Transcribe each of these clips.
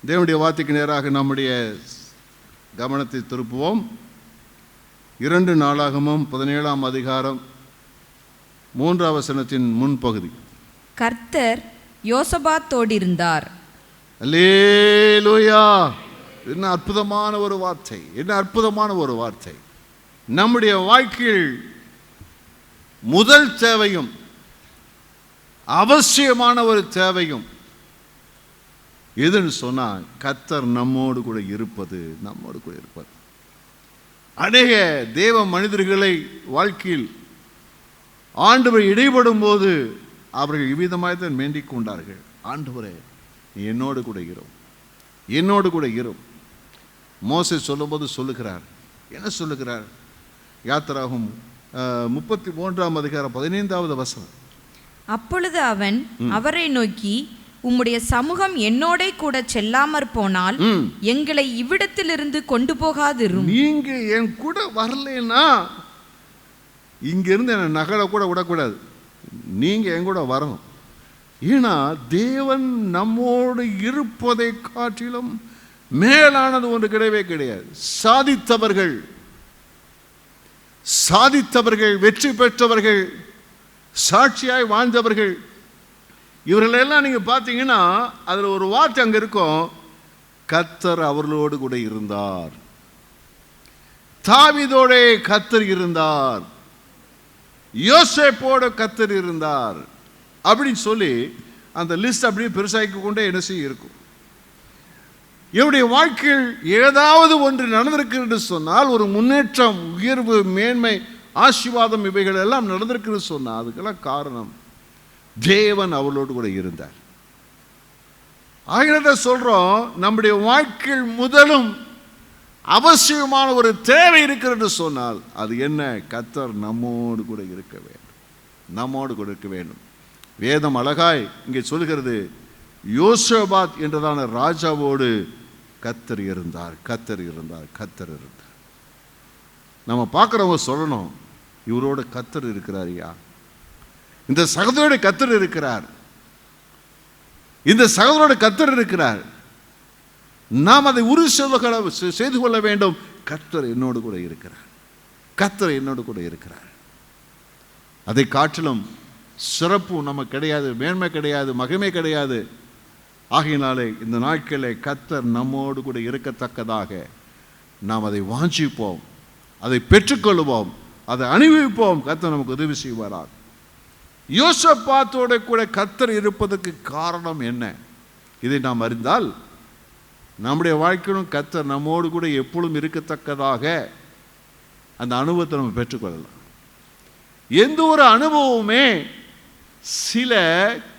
தேவனுடைய வார்த்தைக்கு நேராக நம்முடைய கவனத்தை திருப்புவோம். 2 நாளாகமம் 17ஆம் அதிகாரம் 3ஆம் வசனத்தின் முன்பகுதி. கர்த்தர் யோசபாத்தோடு இருந்தார். அல்லேலூயா! என்ன அற்புதமான ஒரு வார்த்தை, என்ன அற்புதமான ஒரு வார்த்தை. நம்முடைய வாழ்க்கையில் முதல் தேவையும் அவசியமான ஒரு தேவையும் எதுன்னு சொன்னால் கர்த்தர் நம்மோடு கூட இருப்பது. அநேக தேவ மனிதர்களை வாழ்க்கையில் ஆண்டவர் இடைப்படும் போது அவர்கள் இவ்விதமாய் தான் வேண்டிக் கொண்டார்கள். ஆண்டவரே, என்னோடு கூட இரும். மோசே சொல்லும்போது சொல்லுகிறார், என்ன சொல்லுகிறார்? யாத்திராகமம் 33ஆம் அதிகாரம் 15வது வசனம். அப்பொழுது அவன் அவரை நோக்கி, உம்முடைய சமூகம் என்னோட கூட செல்லாமற் போனால் எங்களை இவ்விடத்திலிருந்து கொண்டு போகாதிரும். நீங்க என் கூட வரலன்னா இங்கிருந்து என்ன நகர கூட விடக்கூடாது, நீங்க என் கூட வரணும். ஏன்னா தேவன் நம்மோடு இருப்பதை காட்டிலும் மேலானது ஒன்று கிடையவே கிடையாது. சாதித்தவர்கள், வெற்றி பெற்றவர்கள், சாட்சியாய் வாழ்ந்தவர்கள், இவர்களெல்லாம் நீங்க பார்த்தீங்கன்னா அதில் ஒரு வார்த்தை அங்கே இருக்கும், கர்த்தர் அவர்களோடு கூட இருந்தார். தாவீதோட கர்த்தர் இருந்தார், யோசேப்போட கர்த்தர் இருந்தார் அப்படின்னு சொல்லி அந்த லிஸ்ட் அப்படியே பெருசாக்கி கொண்டே என்ன செய்ய இருக்கும். என்னுடைய வாழ்க்கையில் ஏதாவது ஒன்று நடந்திருக்கு என்று சொன்னால், ஒரு முன்னேற்றம், உயர்வு, மேன்மை, ஆசீர்வாதம் இவைகள் எல்லாம் நடந்திருக்கு சொன்னால் அதுக்கெல்லாம் காரணம் தேவன் அவளோடு கூட இருந்தார். ஆகியதை சொல்றோம், நம்முடைய வாழ்க்கையில் முதலும் அவசியமான ஒரு தேவை இருக்கிறது சொன்னால் அது என்ன? கர்த்தர் நம்மோடு கூட இருக்க வேண்டும். வேதம் அழகாய் இங்கே சொல்கிறது, யோசபாத் என்றதான ராஜாவோடு கர்த்தர் இருந்தார். நம்ம பார்க்குறவங்க சொல்லணும், இவரோட கர்த்தர் இருக்கிறார், இந்த சகோதரோட கர்த்தர் இருக்கிறார், நாம் அதை உறுதி செய்து கொள்ள வேண்டும். கர்த்தர் என்னோடு கூட இருக்கிறார். அதை காட்டிலும் சிறப்பு நமக்கு கிடையாது, மேன்மை கிடையாது, மகிமை கிடையாது. ஆகையினாலே இந்த நாட்களே கர்த்தர் நம்மோடு கூட இருக்கத்தக்கதாக நாம் அதை வாஞ்சிப்போம், அதை பெற்றுக்கொள்வோம், அதை அனுபவிப்போம். கர்த்தர் நமக்கு உதவி செய்வாராக. யோசபாத்தோட கூட கர்த்தர் இருப்பதற்கு காரணம் என்ன? இதை நாம் அறிந்தால் நம்முடைய வாழ்க்கையிலும் கர்த்தர் நம்மோடு கூட எப்பொழுதும் இருக்கத்தக்கதாக அந்த அனுபவத்தை நம்ம பெற்றுக்கொள்ளலாம். எந்த ஒரு அனுபவமே சில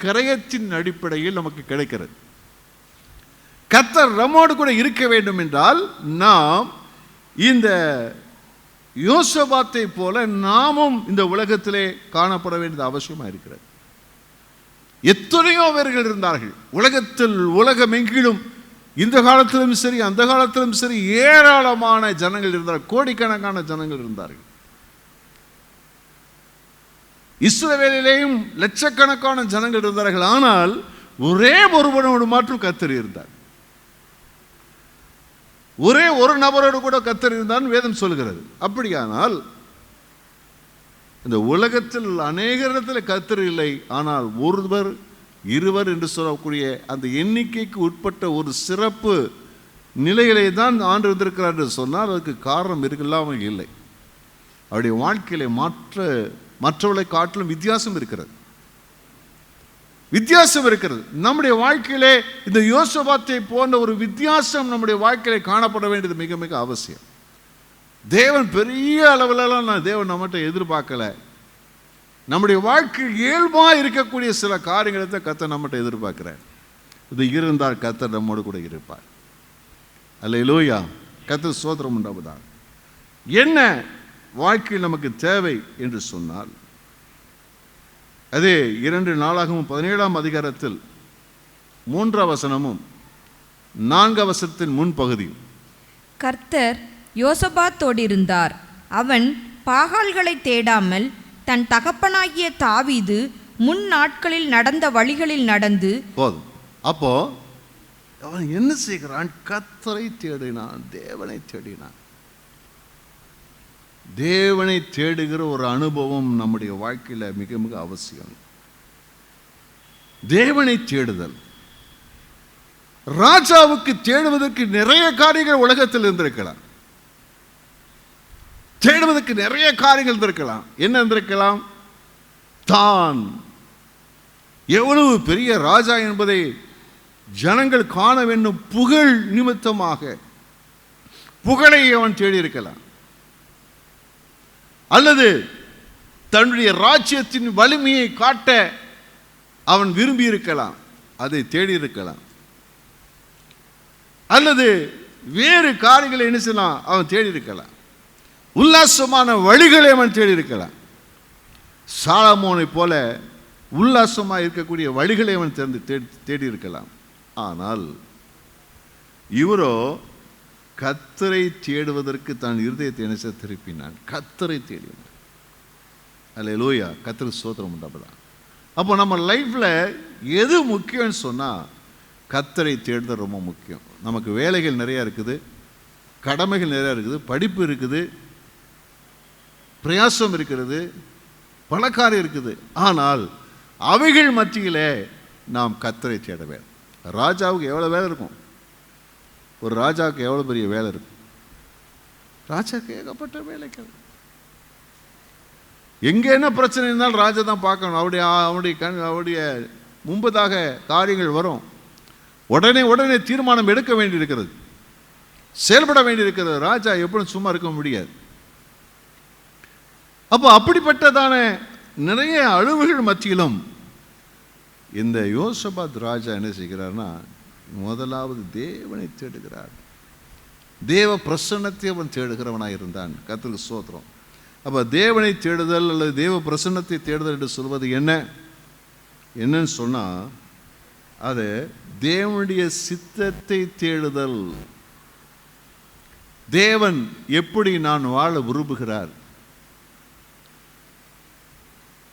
கிரயத்தின் அடிப்படையில் நமக்கு கிடைக்கிறது. கர்த்தர் நம்மோடு கூட இருக்க வேண்டும் என்றால் நாம் இந்த யோசபாத்தை போல நாமும் இந்த உலகத்திலே காணப்பட வேண்டியது அவசியமாக இருக்கிறது. எத்தனையோ பேர்கள் இருந்தார்கள் உலகத்தில், உலகமெங்கிலும், இந்த காலத்திலும் சரி அந்த காலத்திலும் சரி ஏராளமான ஜனங்கள் இருந்தார்கள், கோடிக்கணக்கான ஜனங்கள் இருந்தார்கள். இஸ்ரவேலிலேயும் லட்சக்கணக்கான ஜனங்கள் இருந்தார்கள். ஆனால் ஒரே ஒருவனோடு மாற்றும் கர்த்தர் இருந்தார். ஒரே ஒரு நபரோடு கூட கர்த்தர் இருந்தார் வேதம் சொல்கிறது. அப்படியானால் இந்த உலகத்தில் அநேக இடத்துல கர்த்தர் இல்லை, ஆனால் ஒருவர், இருவர் என்று சொல்லக்கூடிய அந்த எண்ணிக்கைக்கு உட்பட்ட ஒரு சிறப்பு நிலையிலே தான் ஆண்டு வந்திருக்கிறார் என்று சொன்னால் அதுக்கு காரணம் இல்லாமல் இல்லை. அவருடைய வாழ்க்கையிலே மற்றவர்களை காட்டிலும் வித்தியாசம் இருக்கிறது. நம்முடைய வாழ்க்கையிலே இந்த யோசபாத்தை போன்ற ஒரு வித்தியாசம் நம்முடைய வாழ்க்கையிலே காணப்பட வேண்டியது மிக மிக அவசியம். தேவன் பெரிய அளவிலலாம் தேவன் நம்மகிட்ட எதிர்பார்க்கல. நம்முடைய வாழ்க்கை இயல்பாக இருக்கக்கூடிய சில காரியங்களை தான் கர்த்தர் நம்மகிட்ட எதிர்பார்க்கிறார். இது இருந்தால் கர்த்தர் நம்மோடு கூட இருப்பார். அல்லேலூயா! கர்த்தர் ஸ்தோத்திரம் உண்டாவதாக. என்ன வாழ்க்கையில் நமக்கு தேவை என்று சொன்னால் அதே 2 நாளாகமம் 17ஆம் அதிகாரத்தில் 3ஆம் வசனமும் 4ஆம் வசனத்தின் முன்பகுதியும். கர்த்தர் யோசபாத்தோடு இருந்தார். அவன் பாகால்களை தேடாமல் தன் தகப்பனாகிய தாவீது முன் நாட்களில் நடந்த வழிகளில் நடந்து. போதும். அப்போ அவன் என்ன செய்கிறான்? கர்த்தரை தேடினான், தேவனை தேடினான். தேவனை தேடுகிற ஒரு அனுபவம் நம்முடைய வாழ்க்கையில் மிக மிக அவசியம். தேவனை தேடுதல். ராஜாவுக்கு தேடுவதற்கு நிறைய காரியங்கள் உலகத்தில் இருந்திருக்கலாம். தேடுவதற்கு நிறைய காரியங்கள் இருந்திருக்கலாம். என்ன இருந்திருக்கலாம்? தான் எவ்வளவு பெரிய ராஜா என்பதை ஜனங்கள் காண வேண்டும் புகழ் நிமித்தமாக புகழை அவன் தேடி இருக்கலாம். அல்லது தன்னுடைய ராஜ்யத்தின் வலிமையை காட்ட அவன் விரும்பி இருக்கலாம், அதை தேடி இருக்கலாம். அல்லது வேறு காரியங்களை என்ன செய்யலாம் அவன் தேடி இருக்கலாம். உல்லாசமான வழிகளை அவன் தேடி இருக்கலாம். சாலமோனை போல உல்லாசமாக இருக்கக்கூடிய வழிகளை அவன் தேடி இருக்கலாம். ஆனால் இவரோ கர்த்தரை தேடுவதற்கு தான் இருதயத்தை என்ன திருப்பினான்? கர்த்தரை தேடினான். அல்லேலூயா, கர்த்தருக்கு ஸ்தோத்திரம் உண்டாகுதா. அப்போ நம்ம லைஃப்பில் எது முக்கியம்னு சொன்னால் கர்த்தரை தேடுதல் ரொம்ப முக்கியம். நமக்கு வேலைகள் நிறையா இருக்குது, கடமைகள் நிறையா இருக்குது, படிப்பு இருக்குது, பிரயாசம் இருக்கிறது, பல காரியம் இருக்குது. ஆனால் அவைகள் மத்தியில் நாம் கர்த்தரை தேட வேண்டும். ராஜாவுக்கு எவ்வளோ வேலை இருக்கும்? ஒரு ராஜாவுக்கு எவ்வளோ பெரிய வேலை இருக்கும்? ராஜாவுக்கு ஏகப்பட்ட வேலைகள். எங்கே என்ன பிரச்சனை இருந்தாலும் ராஜா தான் பார்க்கணும். அவருடைய முன்பதாக காரியங்கள் வரும். உடனே தீர்மானம் எடுக்க வேண்டியிருக்கிறது, செயல்பட வேண்டியிருக்கிறது. ராஜா எப்படியும் சும்மா இருக்க முடியாது. அப்போ அப்படிப்பட்டதான நிறைய அழுவுகள் மத்தியிலும் இந்த யோசபாத் ராஜா என்ன செய்கிறார்னா, முதலாவது தேவனை தேடுகிறார். தேவ பிரசன்னத்தை அவன் தேடுகிறவனாக இருந்தான். கர்த்தருக்கு ஸ்தோத்திரம். அப்போ தேவனை தேடுதல் அல்லது தேவ பிரசன்னத்தை தேடுதல் என்று சொல்வது என்னன்னு சொன்னால், அது தேவனுடைய சித்தத்தை தேடுதல். தேவன் எப்படி நான் வாழ விரும்புகிறார்,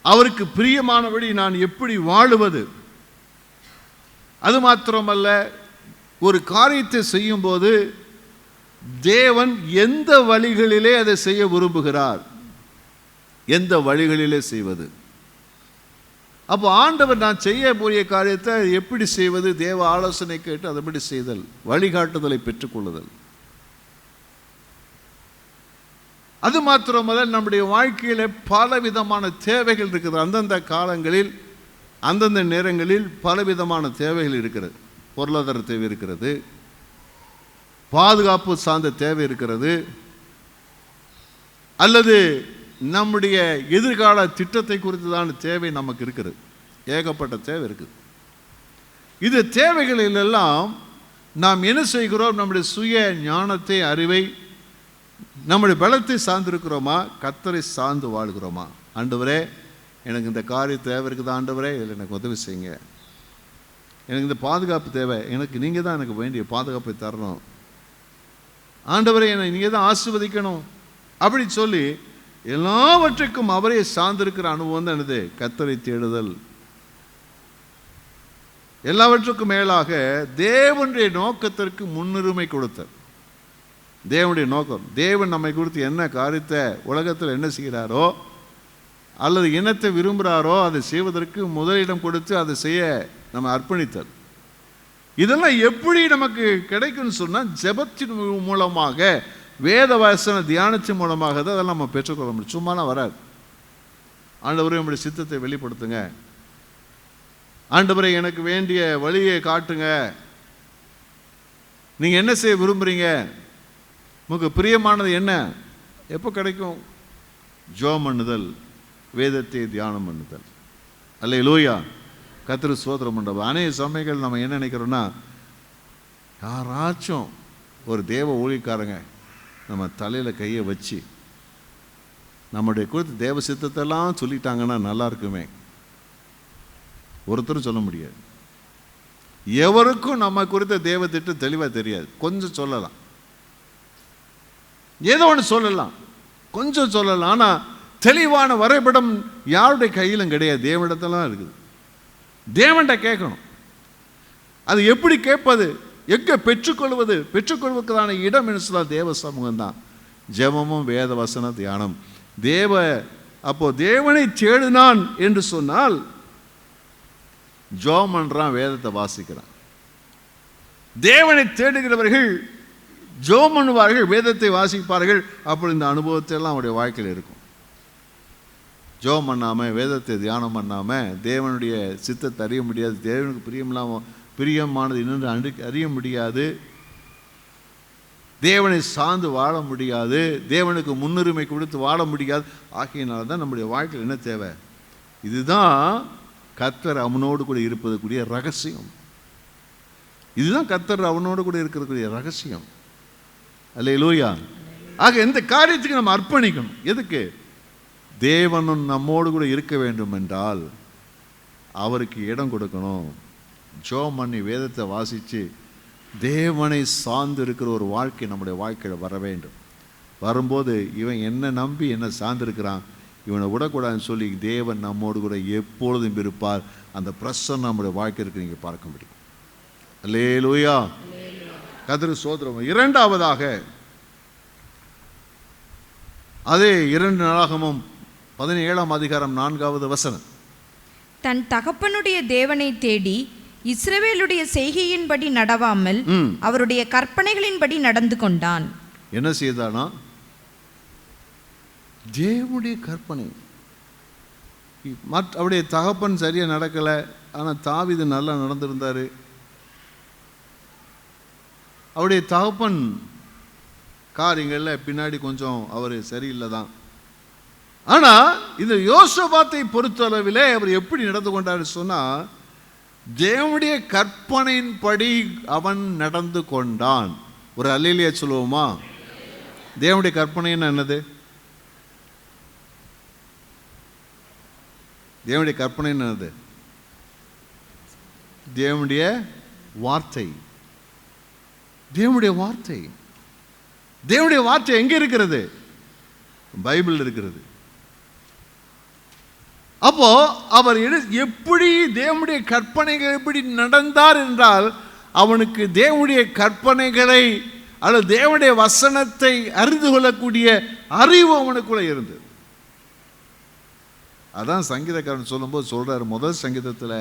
அவருக்கு பிரியமானபடி நான் எப்படி வாழுவது. அது மாத்திரமல்ல, ஒரு காரியத்தை செய்யும்போது தேவன் எந்த வழிகளிலே அதை செய்ய விரும்புகிறார், எந்த வழிகளிலே செய்வது. அப்போ ஆண்டவர் நான் செய்யக்கூடிய காரியத்தை எப்படி செய்வது, தேவ ஆலோசனை கேட்டு அதன்படி செய்தல், வழிகாட்டுதலை பெற்றுக்கொள்ளுதல். அது மாத்திரமல்ல, நம்முடைய வாழ்க்கையில் பல விதமான தேவைகள் இருக்குது. அந்தந்த காலங்களில் அந்தந்த நேரங்களில் பலவிதமான தேவைகள் இருக்கிறது. பொருளாதார தேவை இருக்கிறது, பாதுகாப்பு சார்ந்த தேவை இருக்கிறது, அல்லது நம்முடைய எதிர்கால திட்டத்தை குறித்ததான தேவை நமக்கு இருக்கிறது. ஏகப்பட்ட தேவை இருக்குது. இது தேவைகளிலெல்லாம் நாம் என்ன செய்கிறோம்? நம்முடைய சுய ஞானத்தை, அறிவை, நம்முடைய பலத்தை சார்ந்திருக்கிறோமா, கர்த்தரை சார்ந்து வாழ்கிறோமா? ஆண்டவரே, எனக்கு இந்த காரியம் தேவை இருக்குது, ஆண்டவரே இதில் எனக்கு உதவி செய்யுங்க, எனக்கு இந்த பாதுகாப்பு தேவை, எனக்கு நீங்கள் தான் எனக்கு வேண்டிய பாதுகாப்பை தரணும், ஆண்டவரே என்னை நீங்கள் தான் ஆசீர்வதிக்கணும் அப்படி சொல்லி எல்லாவற்றுக்கும் அவரே சார்ந்திருக்கிற அனுபவம் தான் என்னது? கர்த்தரை தேடுதல். எல்லாவற்றுக்கும் மேலாக தேவனுடைய நோக்கத்திற்கு முன்னுரிமை கொடுத்தார். தேவனுடைய நோக்கம், தேவன் நம்மை குறித்து என்ன காரியத்தை உலகத்தில் என்ன செய்கிறாரோ அல்லது இனத்தை விரும்புகிறாரோ அதை செய்வதற்கு முதலிடம் கொடுத்து அதை செய்ய நம்ம அர்ப்பணித்தல். இதெல்லாம் எப்படி நமக்கு கிடைக்கும்னு சொன்னால், ஜெபத்தின் மூலமாக, வேத வசன தியானத்தின் மூலமாக தான் அதெல்லாம் நம்ம பெற்றுக்கொள்ள முடியும். சும்மாலாம் வராது. ஆண்டவரே நம்முடைய சித்தத்தை வெளிப்படுத்துங்க, ஆண்டவரே எனக்கு வேண்டிய வழியை காட்டுங்க, நீங்கள் என்ன செய்ய விரும்புகிறீங்க, உங்களுக்கு பிரியமானது என்ன, எப்போ கிடைக்கும்? ஜெபம் பண்ணுதல், வேதத்தை தியானம் பண்ணுதல். அல்லேலூயா, கர்த்தருக்கு ஸ்தோத்திரம் பண்ணுறோம். அநேக சமயங்கள் நம்ம என்ன நினைக்கிறோன்னா, யாராச்சும் ஒரு தேவ ஊழியக்காரங்க நம்ம தலையில் கையை வச்சு நம்முடைய குறித்து தேவ சித்தத்தெல்லாம் சொல்லிட்டாங்கன்னா நல்லா இருக்குமே. ஒருத்தரும் சொல்ல முடியாது. எவருக்கும் நம்ம குறித்த தேவ திட்டம் தெளிவாக தெரியாது. கொஞ்சம் சொல்லலாம், ஏதோ ஒன்று சொல்லலாம், கொஞ்சம் சொல்லலாம். ஆனால் தெளிவான வரைபடம் யாருடைய கையிலும் கிடையாது, தேவனிடத்தெல்லாம் இருக்குது. தேவன்கிட்ட கேட்கணும். அது எப்படி கேட்பது? எங்கே பெற்றுக்கொள்வதற்கான இடம் என்ன சொன்னால் தேவ சமூகம் தான். ஜெபமும் வேத வசன தியானம். அப்போ தேவனை தேடினான் என்று சொன்னால் ஜெபம் பண்றான், வேதத்தை வாசிக்கிறான். தேவனை தேடுகிறவர்கள் ஜெபம் பண்ணுவார்கள், வேதத்தை வாசிப்பார்கள். அப்போ இந்த அனுபவத்தை எல்லாம் அவருடைய வாழ்க்கையில் இருக்கும். ஜெபம் பண்ணாமல் வேதத்தை தியானம் பண்ணாமல் தேவனுடைய சித்தத்தை அறிய முடியாது. தேவனுக்கு பிரியமானது இன்னொன்று அறிய முடியாது. தேவனை சார்ந்து வாழ முடியாது. தேவனுக்கு முன்னுரிமை கொடுத்து வாழ முடியாது. ஆகையினால தான் நம்முடைய வாழ்க்கையில் என்ன தேவை? இதுதான் கர்த்தர் அவனோடு கூட இருப்பதற்குரிய ரகசியம். இதுதான் கர்த்தர் அவனோடு கூட இருக்கிறதுக்குரிய ரகசியம். அல்லேலூயா. ஆக இந்த காரியத்துக்கு நம்ம அர்ப்பணிக்கணும். எதுக்கு? தேவனும் நம்மோடு கூட இருக்க வேண்டும் என்றால் அவருக்கு இடம் கொடுக்கணும். ஜெபம் பண்ணி வேதத்தை வாசித்து தேவனை சார்ந்து இருக்கிற ஒரு வாழ்க்கை நம்முடைய வாழ்க்கையில் வர வேண்டும். வரும்போது இவன் என்ன நம்பி என்ன சார்ந்திருக்கிறான், இவனை விடக்கூடாதுன்னு சொல்லி தேவன் நம்மோடு கூட எப்பொழுதும் இருப்பார். அந்த பிரசன்னம் நம்முடைய வாழ்க்கைக்கு நீங்கள் பார்க்க முடியும். அல்லேலூயா. கர்த்தருக்கு ஸ்தோத்திரம். இரண்டாவதாக அதே 2 நாளாகமம் 17ஆம் அதிகாரம் 4வது வசனம். தன் தகப்பனுடைய தேவனை தேடி இஸ்ரவேலுடைய செய்கையின்படி நடவாமல் அவருடைய கற்பனைகளின்படி நடந்து கொண்டான். என்ன செய்தானா? தேவனுடைய கற்பனை. அவருடைய தகப்பன் சரியா நடக்கல, ஆனால் தாவீது நல்லா நடந்திருந்தாரு. அவருடைய தகப்பன் காரியங்களில் பின்னாடி கொஞ்சம் அவர் சரியில்லை தான். ஆனால் இந்த யோசபாத்தை பொறுத்தளவிலே அவர் எப்படி நடந்து கொண்டார் சொன்னால், தேவனுடைய கற்பனையின்படி அவன் நடந்து கொண்டான். ஒரு அல்லேலூயா சொல்லுவோமா? தேவனுடைய கற்பனைன்னு என்னது? தேவனுடைய கற்பனை என்னது? தேவனுடைய வார்த்தை. தேவனுடைய வார்த்தை. தேவனுடைய வார்த்தை எங்கே இருக்கிறது? பைபிள் இருக்கிறது. அப்போ அவர் எப்படி தேவனுடைய கற்பனைகள் எப்படி நடந்தார் என்றால், அவனுக்கு தேவனுடைய கற்பனைகளை அல்லது தேவனுடைய வசனத்தை அறிந்து கொள்ளக்கூடிய அறிவு அவனுக்குள்ள இருந்தது. அதான் சங்கீதக்காரன் சொல்லும்போது சொல்றாரு, முதல் சங்கீதத்தில்,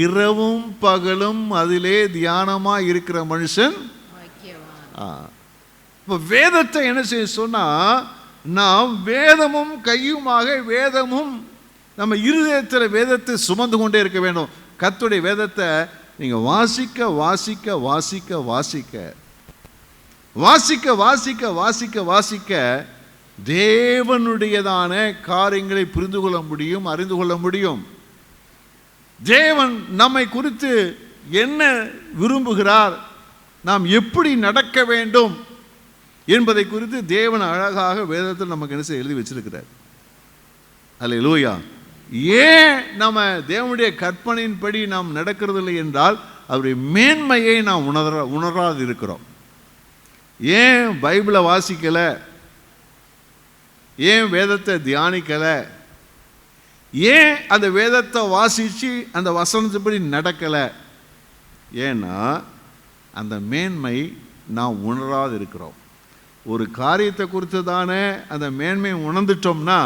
இரவும் பகலும் அதிலே தியானமா இருக்கிற மனுஷன். இப்போ வேதத்தை என்ன செய்ய சொன்னா, நாம் வேதமும் கையுமாக வேதமும் நம்ம இருதயத்தில் வேதத்தை சுமந்து கொண்டே இருக்க வேண்டும். கர்த்தருடைய வேதத்தை நீங்க வாசிக்க வாசிக்க வாசிக்க வாசிக்க வாசிக்க வாசிக்க வாசிக்க வாசிக்க தேவனுடையதான காரியங்களை புரிந்து கொள்ள முடியும், அறிந்து கொள்ள முடியும். தேவன் நம்மை குறித்து என்ன விரும்புகிறார், நாம் எப்படி நடக்க வேண்டும் என்பதை குறித்து தேவன் அழகாக வேதத்தில் நமக்கு என்ன செய்ய எழுதி வச்சிருக்கிறார். அல்லேலூயா. ஏன் நம்ம தேவனுடைய கற்பனையின்படி நாம் நடக்கிறதில்லை என்றால், அவருடைய மேன்மையை நாம் உணராது இருக்கிறோம். ஏன் பைபிளை வாசிக்கல, ஏன் வேதத்தை தியானிக்கல, ஏன் அந்த வேதத்தை வாசித்து அந்த வசனத்துப்படி நடக்கலை? ஏன்னா அந்த மேன்மை நாம் உணராது இருக்கிறோம். ஒரு காரியத்தை குறித்து தானே அந்த மேன்மையை உணர்ந்துட்டோம்னா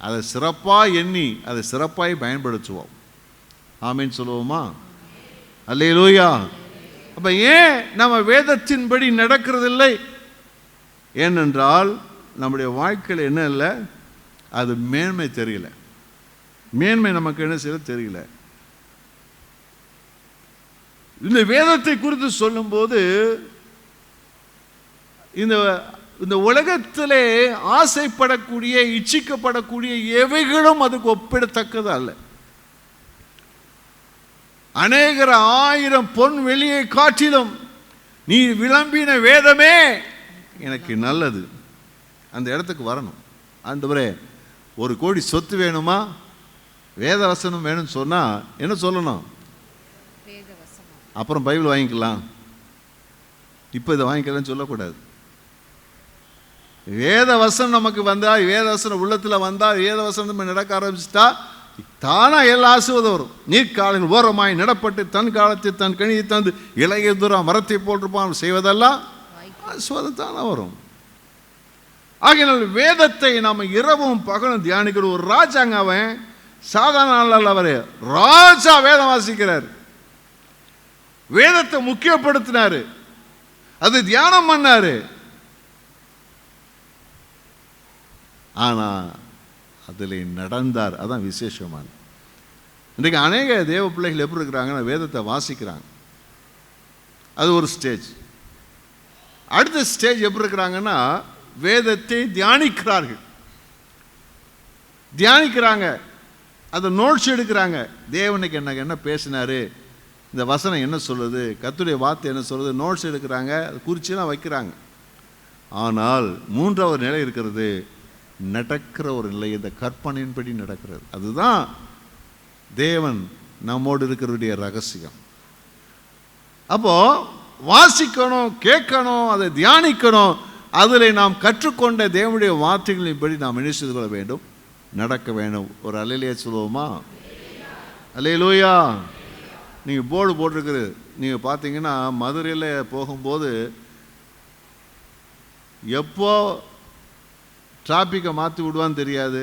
அதை சிறப்பாக எண்ணி அதை சிறப்பாய் பயன்படுத்துவோம். ஆமீன் சொல்லுவோமா? அல்லேலூயா. அப்போ ஏன் நம்ம வேதத்தின்படி நடக்கிறதில்லை? ஏனென்றால் நம்முடைய வாழ்க்கையில் என்ன இல்லை, அது மேன்மை தெரியல. மேன்மை நமக்கு என்ன செய்ய தெரியல. இந்த வேதத்தை குறித்து சொல்லும்போது, இந்த உலகத்திலே ஆசைப்படக்கூடிய இச்சிக்கப்படக்கூடிய எவைகளும் அதுக்கு ஒப்பிடத்தக்கது அல்ல. அநேகர் 1000 பொன் வெளியை காட்டிலும் நீ விளம்பின வேதமே எனக்கு நல்லது. அந்த இடத்துக்கு வரணும். ஆண்டவரே, 1 கோடி சொத்து வேணுமா, வேத வசனம் வேணும்னு சொன்னா என்ன சொல்லணும்? அப்புறம் பைபிள் வாங்கிக்கலாம், இப்போ இதை வாங்கிக்கலாம்னு சொல்லக்கூடாது. வேத வசனம் நமக்கு வந்தால், வேத வசனம் உள்ளத்தில் வந்தால், வேத வசனம் நடக்க ஆரம்பிச்சிட்டா தானா எல்லா ஆசீர்வாதம் வரும். நீர்க்காலில் ஓரமாய் நடப்பட்டு தன் காலத்தில் தன் கனியை தந்து இளைய தூரம் மரத்தை போட்டிருப்பான் செய்வதெல்லாம் ஆசீர்வாதம் தானா வரும். ஆகையினால் வேதத்தை நாம் இரவும் பகலும் தியானிக்கிற ஒரு ராஜாங்க. அவன் சாதாரண நாள் அவர் ராஜா வேதம் வாசிக்கிறார், வேதத்தை முக்கியப்படுத்தினாரு, அது தியானம் பண்ணாரு. ஆனா அதில் நடந்தார். அதான் விசேஷமான. இன்றைக்கு அநேக தேவ பிள்ளைகள் எப்படி இருக்கிறாங்கன்னா வேதத்தை வாசிக்கிறாங்க, அது ஒரு ஸ்டேஜ். அடுத்த ஸ்டேஜ் எப்படி இருக்கிறாங்கன்னா வேதத்தை தியானிக்கிறாங்க, அதை நோட்ஸ் எடுக்கிறாங்க. தேவனுக்கு என்ன பேசினாரு, இந்த வசனம் என்ன சொல்லுது, கர்த்தருடைய வார்த்தை என்ன சொல்லுது, நோட்ஸ் எடுக்கிறாங்க, அது குறிச்சுலாம் வைக்கிறாங்க. ஆனால் மூன்றாவது நிலை இருக்கிறது, நடக்கிற ஒரு நிலை, இந்த கற்பனையின்படி நடக்கிறது. அதுதான் தேவன் நம்மோடு இருக்கிறதுடைய ரகசியம். அப்போ வாசிக்கணும், கேட்கணும், அதை தியானிக்கணும். அதில் நாம் கற்றுக்கொண்ட தேவனுடைய வார்த்தைகளின்படி நாம் என்ன செய்து கொள்ள வேண்டும், நடக்க வேண்டும். ஒரு அல்லேலூயா சொல்லுவோமா? அல்லேலூயா. நீங்கள் போர்டு போட்டிருக்குது, நீங்கள் பார்த்தீங்கன்னா மதுரையில் போகும்போது எப்போ டிராஃபிக்கை மாற்றி விடுவான்னு தெரியாது,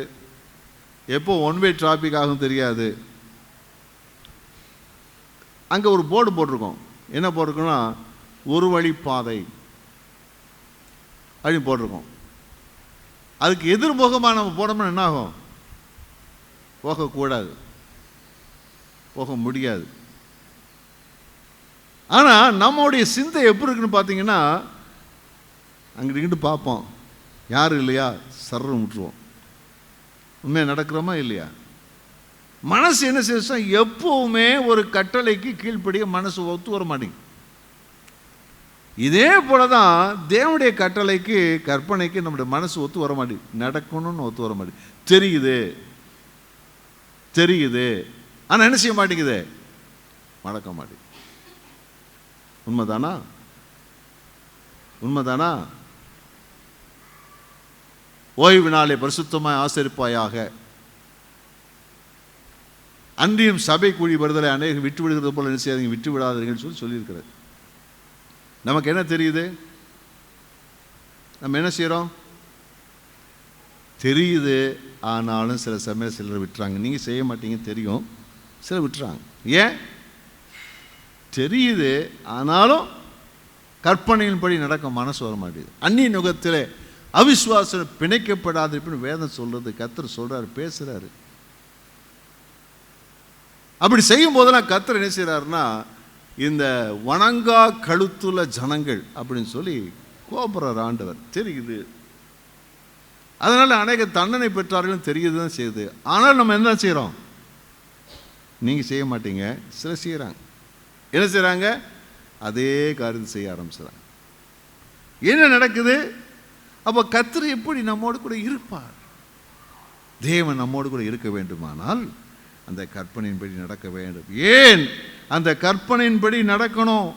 எப்போ ஒன்வே டிராஃபிக் ஆகும் தெரியாது. அங்கே ஒரு போர்டு போட்டிருக்கோம். என்ன போட்டிருக்கோன்னா ஒரு வழி பாதை அப்படின்னு போட்டிருக்கோம். அதுக்கு எதிர்முகமாக நம்ம போடணும்னா என்ன ஆகும், போகக்கூடாது, போக முடியாது. ஆனால் நம்மளுடைய சிந்தை எப்படி இருக்குன்னு பார்த்தீங்கன்னா அங்கிட்டு இங்கிட்டு பார்ப்போம், யாரும் இல்லையா சர்றம் விட்டுருவோம். உண்மையாக நடக்கிறோமா இல்லையா? மனசு என்ன செய்ய எப்பவுமே ஒரு கட்டளைக்கு கீழ்ப்படிய மனசு ஒத்து வர மாட்டேங்குது. இதே போல தான் தேவனுடைய கட்டளைக்கு கற்பனைக்கு நம்முடைய மனசு ஒத்து வர மாட்டேங்குது, நடக்கணும்னு ஒத்து வர மாட்டேங்குது. தெரியுது ஆனால் என்ன செய்ய மாட்டேங்குது, நடக்க மாட்டேங்குது. உண்மைதானா? ஓய்வு நாளை பரிசுத்தமாய் ஆசரிப்பாயாக, அன்றியும் சபை கூடி வருதலை அநேகம் விட்டு விடுகிறது போல என்ன செய்யாதீங்க, விட்டு விடாதீங்கன்னு சொல்லியிருக்கிறது. நமக்கு என்ன தெரியுது, நம்ம என்ன செய்கிறோம் தெரியுது, ஆனாலும் சில சமயம் சிலர் விட்டுறாங்க. நீங்கள் செய்ய மாட்டீங்க தெரியும், சிலர் விட்டுறாங்க. ஏன் தெரியுது ஆனாலும் கற்பனையின்படி நடக்க மனசு வர மாட்டேங்குது. அந்நிய நுகத்தில் அவிசுவாசம் பிணைக்கப்படாது அப்படின்னு வேதம் சொல்றது, கர்த்தர் சொல்றாரு, பேசுறாரு. அப்படி செய்யும் போதெல்லாம் கர்த்தர் என்ன செய்யறாருன்னா இந்த வணங்கா கழுத்துள்ள ஜனங்கள் அப்படின்னு சொல்லி கோபுறார் ஆண்டவர். தெரியுது, அதனால அநேக தண்டனை பெற்றார்களும் தெரியுதுதான் செய்யுது. ஆனால் நம்ம என்ன செய்யறோம், நீங்க செய்ய மாட்டீங்க, சில செய்யறாங்க. என்ன செய்யறாங்க, அதே காரியத்தை செய்ய ஆரம்பிச்சுறாங்க. என்ன நடக்குது? அப்போ கர்த்தர் எப்படி நம்மோடு கூட இருப்பார்? தேவன் நம்மோடு கூட இருக்க வேண்டுமானால் அந்த கற்பனையின்படி நடக்க வேண்டும். ஏன் அந்த கற்பனையின்படி நடக்கணும்?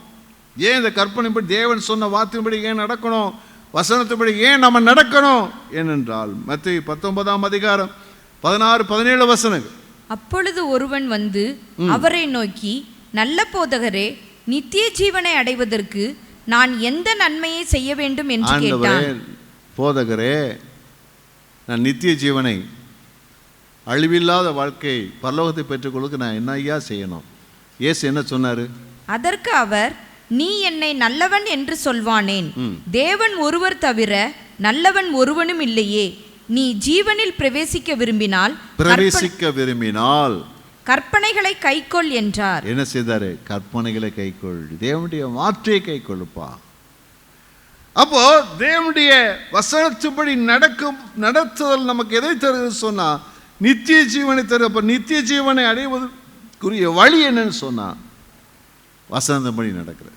ஏன் இந்த கற்பனையின்படி தேவன் சொன்ன வார்த்தையின்படி ஏன் நடக்கணும்? வசனத்தின்படி ஏன் நம்ம நடக்கணும்? ஏனென்றால் மத்தேயு 19ஆம் அதிகாரம் 16-17 வசனங்கள். அப்பொழுது ஒருவன் வந்து அவரை நோக்கி, நல்ல போதகரே, நித்திய ஜீவனை அடைவதற்கு நான் எந்த நன்மையை செய்ய வேண்டும் என்று கேட்டான். போதகரே, நான் நித்திய ஜீவனை, அழிவில்லாத வாழ்க்கை, பரலோகத்தை பெற்றுக்கொள்ளுக்கு நான் என்ன ஐயா செய்யணும்? இயேசு என்ன சொன்னாரு? அதற்கு அவர், நீ என்னை நல்லவன் என்று சொல்வானேன்? தேவன் ஒருவர் தவிர நல்லவன் ஒருவனும் இல்லையே. நீ ஜீவனில் பிரவேசிக்க விரும்பினால் கற்பனைகளை கைக்கொள் என்றார். என்ன செய்தாரு? கற்பனைகளை கைக்கொள், தேவனுடைய வார்த்தையை கைக்கொள்ளுப்பா. அப்போ தேவனுடைய வசனத்தின்படி நடத்துதல் நமக்கு எதை தருது சொன்னா நித்திய ஜீவனை தரு. அப்ப நித்திய ஜீவனை அடைவதற்குரிய வழி என்னன்னு சொன்னா வசனத்தின்படி நடக்கிற.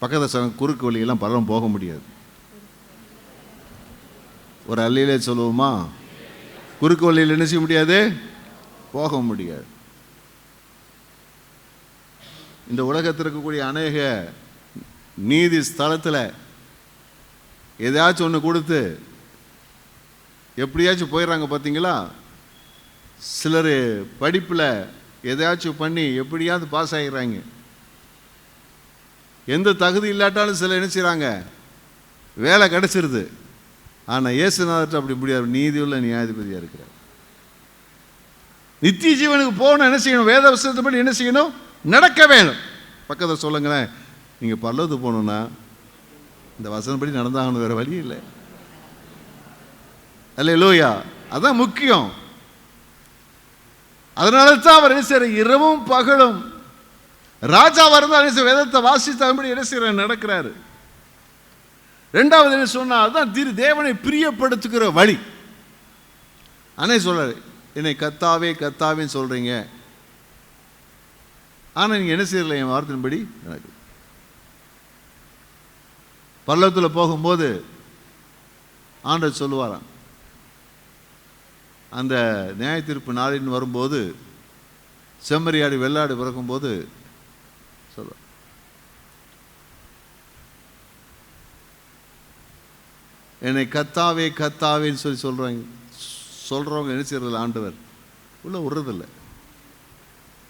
பக்கத்து குறுக்கு வழியெல்லாம் பலரும் போக முடியாது. ஒரு அல்லையிலே சொல்லுவோமா, குறுக்கு வழியில் என்ன செய்ய முடியாது, போக முடியாது. இந்த உலகத்தில் இருக்கக்கூடிய அநேக நீதி ஸ்தலத்தில் ஏதாச்சும் ஒன்று கொடுத்து எப்படியாச்சும் போயிடுறாங்க பார்த்தீங்களா? சிலர் படிப்பில் எதையாச்சும் பண்ணி எப்படியாவது பாஸ் ஆகிடுறாங்க. எந்த தகுதி இல்லாட்டாலும் சில என்ன செய்கிறாங்க, வேலை கிடச்சிருது. ஆனால் இயேசுநாதர்கிட்ட அப்படி முடியாது. நீதியுள்ள நியாயாதிபதியாக இருக்கிறார். நித்திய ஜீவனுக்கு போகணும், என்ன செய்யணும், வேத வசனத்தைப்படி என்ன செய்யணும், நடக்க வேணும். பக்கத்தில் சொல்லுங்களேன், நீங்கள் பரலோகத்துக்கு போகணுன்னா இந்த வசனப்படி நடந்தாகணும், வேறு வழி இல்லை. அல்லேலூயா, அதான் முக்கியம். அதனால தான் அவர் என்ன செய்யற, இரவும் பகலும் ராஜாவாக இருந்தால் என்ன செய்ய, வேதத்தை வாசித்தபடி என்ன செய்யற நடக்கிறாரு. ரெண்டாவது என்ன சொன்னா, அதுதான் தேவனை பிரியப்படுத்துகிற வழி. அனே சொல்றாரு, என்னை கத்தாவே கத்தாவேன்னு சொல்றீங்க, ஆனால் நீங்கள் என்ன செய்யல என் வார்த்தையின்படி எனக்கு. பல்லவத்தில் போகும்போது ஆண்டவர் சொல்லுவாராம், அந்த நியாய தீர்ப்பு நாளின் வரும்போது செம்மறியாடி வெள்ளாடு பிறக்கும்போது சொல்ல, என்னை கத்தாவே கத்தாவேன்னு சொல்றவங்க என்ன செய்யறதில்ல, ஆண்டவர் உள்ள விடுறதில்லை.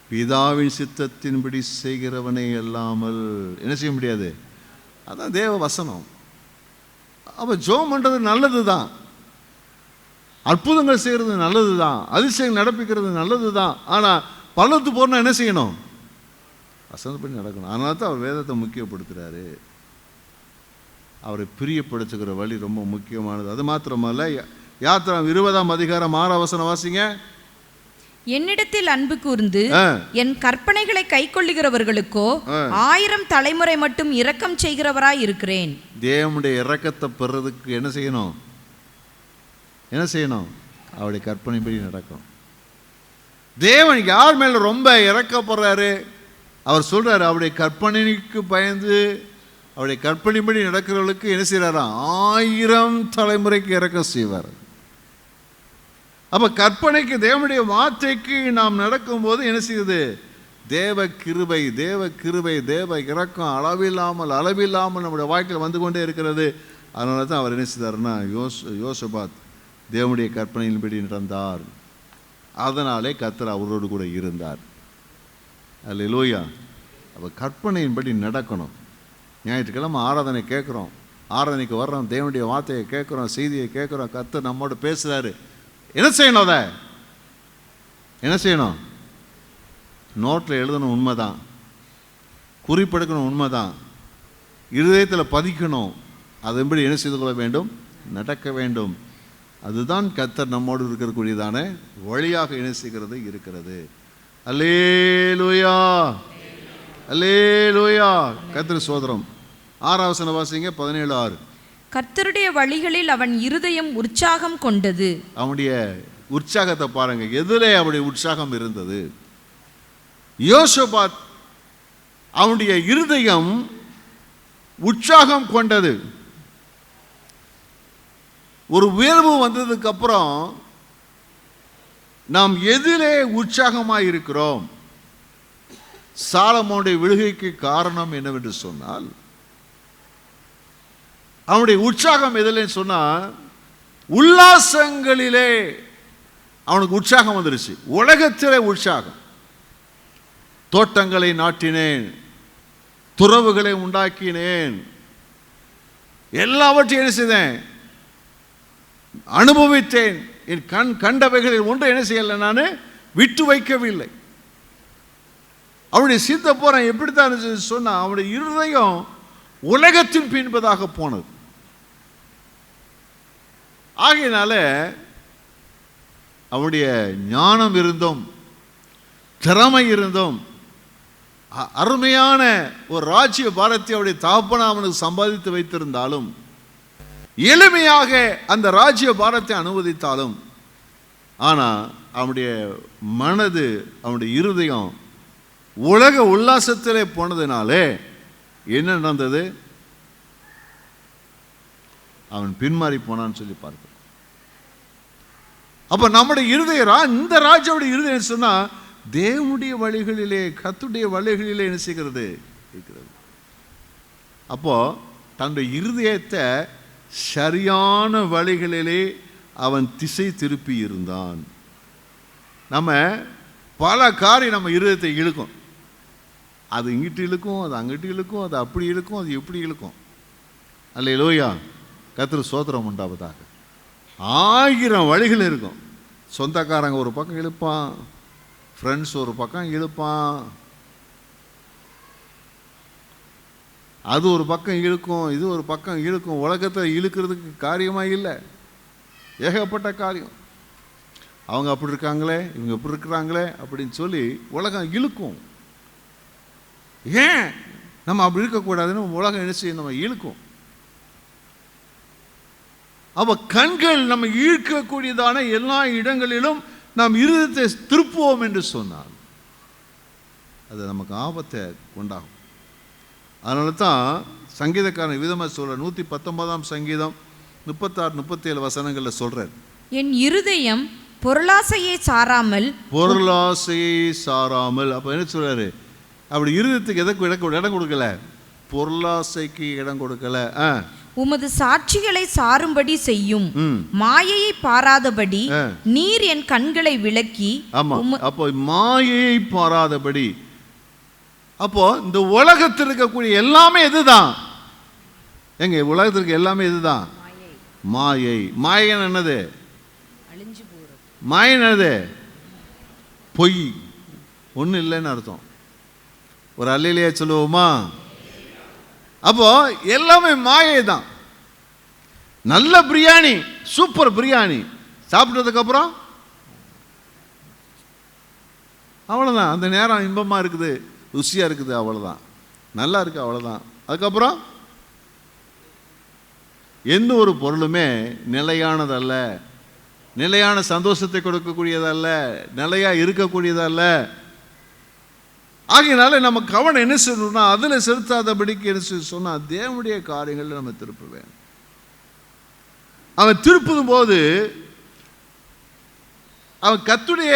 பிதாவின் சித்தத்தின்படி செய்கிறவனை அல்லாமல் என்ன செய்ய முடியாது. அதான் தேவ வசனம். அப்போ ஜெபம் பண்ணுறது நல்லது தான், அற்புதங்கள் செய்கிறது நல்லது தான், அதிசயம் நடப்பிக்கிறது நல்லது தான். ஆனால் பல்லத்து போனால் என்ன செய்யணும், வசனப்படி நடக்கணும். அதனால தான் அவர் வேதத்தை முக்கியப்படுத்துகிறாரு. அவரை பிரியப்படுத்துகிற வழி ரொம்ப முக்கியமானது. அது மாத்திரமல்ல, யாத்திராம் 20ஆம் அதிகாரம் 6ஆம் வசனம் வாசிங்க. என்னிடத்தில் அன்பு கூர்ந்து என் கற்பனைகளை கைக்கொள்ளுகிறவர்களுக்கோ 1000 தலைமுறை மட்டும் இரக்கம் செய்கிறவராய் இருக்கிறேன். தேவனுடைய இரக்கத்தை பெறதுக்கு என்ன செய்யணும், என்ன செய்யணும், அவருடைய கற்பனைப்படி நடக்கும். தேவன் யார் மேல ரொம்ப இறக்கப்படுறாரு, அவர் சொல்றாரு, அவருடைய கற்பனைக்கு பயந்து அவருடைய கற்பனைப்படி நடக்கிறவர்களுக்கு என்ன செய்யறாராம், 1000 தலைமுறைக்கு இரக்கம் செய்வார். அப்ப கற்பனைக்கு தேவனுடைய வார்த்தைக்கு நாம் நடக்கும்போது என்ன செய்யுது, தேவ கிருபை தேவ கிருபை தேவ இரக்கம் அளவில்லாமல் நம்முடைய வாழ்க்கையில் வந்து கொண்டே இருக்கிறது. அதனால தான் அவர் என்ன செய்தார்னா, யோசபாத் தேவனுடைய கற்பனையின்படி நடந்தார். அதனாலே கர்த்தர் அவரோடு கூட இருந்தார். அல்லேலூயா. அப்போ கற்பனையின்படி நடக்கணும். ஞாயிற்றுக்கிழமை ஆராதனை கேட்குறோம், ஆராதனைக்கு வர்றோம், தேவனுடைய வார்த்தையை கேட்குறோம், செய்தியை கேட்குறோம், கர்த்தர் நம்மோடு பேசுகிறாரு. என்ன செய்யணும், அதை என்ன செய்யணும், நோட்டில் எழுதணும், உண்மைதான், குறிப்பெடுக்கணும், உண்மைதான், இருதயத்தில் பதிக்கணும். அதன்படி என்ன செய்து கொள்ள வேண்டும், நடக்க வேண்டும். அதுதான் கர்த்தர் நம்மோடு இருக்கக்கூடியதான வழியாக என்ன செய்கிறது இருக்கிறது. அல்லேலூயா அல்லேலூயா. கர்த்தர் சோதரம். 6ஆம் வசனம் வாசிங்க, 17:6. கர்த்தருடைய வழிகளில் அவன் இருதயம் உற்சாகம் கொண்டது. அவனுடைய உற்சாகத்தை பாருங்க, எதிலே அவனுடைய உற்சாகம் இருந்தது. யோசபாத் அவனுடைய இருதயம் உற்சாகம் கொண்டது. ஒரு உயர்வு வந்ததுக்கு அப்புறம் நாம் எதிலே உற்சாகமாக இருக்கிறோம். சாலமோனுடைய விழுகைக்கு காரணம் என்னவென்று சொன்னால், அவனுடைய உற்சாகம் எதிலே சொன்னால், உல்லாசங்களிலே அவனுக்கு உற்சாகம் வந்துருச்சு. உலகத்திலே உற்சாகம். தோட்டங்களை நாட்டினேன், துறவுகளை உண்டாக்கினேன், எல்லாவற்றையும் என்ன செய்தேன், அனுபவித்தேன். என் கண்டவைகளில் ஒன்று என்ன செய்யலை, நான் விட்டு வைக்கவில்லை. அவனுடைய சித்த போறான் எப்படித்தான் சொன்னா, அவனுடைய இருதயம் உலகத்தின் பின்பதாக போனது. ஆகையினால அவனுடைய ஞானம் இருந்தும் திறமை இருந்தும் அருமையான ஒரு ராஜ்ய பாரத்தை அவருடைய தகப்பனா அவனுக்கு சம்பாதித்து வைத்திருந்தாலும், எளிமையாக அந்த ராஜ்ய பாரத்தை அனுமதித்தாலும், ஆனால் அவனுடைய மனது அவனுடைய இருதயம் உலக உல்லாசத்திலே போனதுனாலே என்ன நடந்தது, அவன் பின்மாறி போனான்னு சொல்லி பார்க்கிறோம். அப்ப நம்முடைய இருதயம், இந்த ராஜாவுடைய இருதயம் சொன்னா, தேவனுடைய வழிகளிலே கர்த்தருடைய வழிகளிலே என்ன செய்கிறது இருக்கிறது. அப்போ தன்னுடைய இருதயத்தை சரியான வழிகளிலே அவன் திசை திருப்பி இருந்தான். நம்ம பல காரியம் நம்ம இருதயத்தை இழுக்கும். அது இங்கிட்டு இழுக்கும், அது அங்கிட்டு இழுக்கும், அது அப்படி இழுக்கும், அது எப்படி இழுக்கும். அல்லேலூயா, கர்த்தருக்கு ஸ்தோத்திரம் உண்டாவதாக. 1000 வழிகள் இருக்கும். சொந்தக்காரங்க ஒரு பக்கம் இழுப்பான், ஃப்ரெண்ட்ஸ் ஒரு பக்கம் இழுப்பான், அது ஒரு பக்கம் இழுக்கும், இது ஒரு பக்கம் இழுக்கும். உலகத்தை இழுக்கிறதுக்கு காரியமாக இல்லை, ஏகப்பட்ட காரியம். அவங்க அப்படி இருக்காங்களே, இவங்க எப்படி இருக்கிறாங்களே அப்படின்னு சொல்லி உலகம் இழுக்கும். ஏன் நம்ம அப்படி இருக்கக்கூடாதுன்னு உலகம் என்ன செய்யும், நம்ம இழுக்கும். அப்போ கண்கள் நம்ம ஈர்க்கக்கூடியதான எல்லா இடங்களிலும் நாம் இருதயத்தை திருப்புவோம் என்று சொன்னால் அது நமக்கு ஆபத்தை உண்டாகும். அதனால தான் சங்கீதக்காரன் விதமாக சொல்ற 119ஆம் சங்கீதம் 36, 37 வசனங்களில் சொல்றார், என் இருதயம் பொருளாசையை சாராமல் அப்ப என்ன சொல்றாரு, அப்படி இருதயத்துக்கு எதற்கு இடம் கொடுக்கல, பொருளாசைக்கு இடம் கொடுக்கல. உமது சாட்சிகளை சாரும்படி செய்யும், மாயையை பாராதபடி நீர் என் கண்களை விலக்கி. அப்போ மாயையை பாராதபடி, அப்போ இந்த உலகத்தில் இருக்கக்கூடிய எல்லாமே எதுதான், எங்க உலகத்திற்கு எல்லாமே இதுதான் மாயை. மாயன் என்னது, மாயன் என்னது, பொய், ஒன்றும் இல்லைன்னு அர்த்தம். ஒரு அல்லையிலேயே சொல்லுவோமா? அப்போ எல்லாமே மாயை தான். நல்ல பிரியாணி, சூப்பர் பிரியாணி சாப்பிட்டதுக்கு அப்புறம் அவ்வளோதான், அந்த நேரம் இன்பமாக இருக்குது, ருசியாக இருக்குது, அவ்வளோதான், நல்லா இருக்கு, அவ்வளோதான். அதுக்கப்புறம் எந்த ஒரு பொருளுமே நிலையானதல்ல, நிலையான சந்தோஷத்தை கொடுக்கக்கூடியதல்ல, நிலையாக இருக்கக்கூடியதல்ல. ஆகையினால நம்ம கவனம் என்ன செய்யணும்னா அதில் செலுத்தாதபடிக்கு என்ன சொன்னால் தேவனுடைய காரியங்களில் நம்ம திருப்புவேன். அவன் திருப்பும் போது அவன் கர்த்தருடைய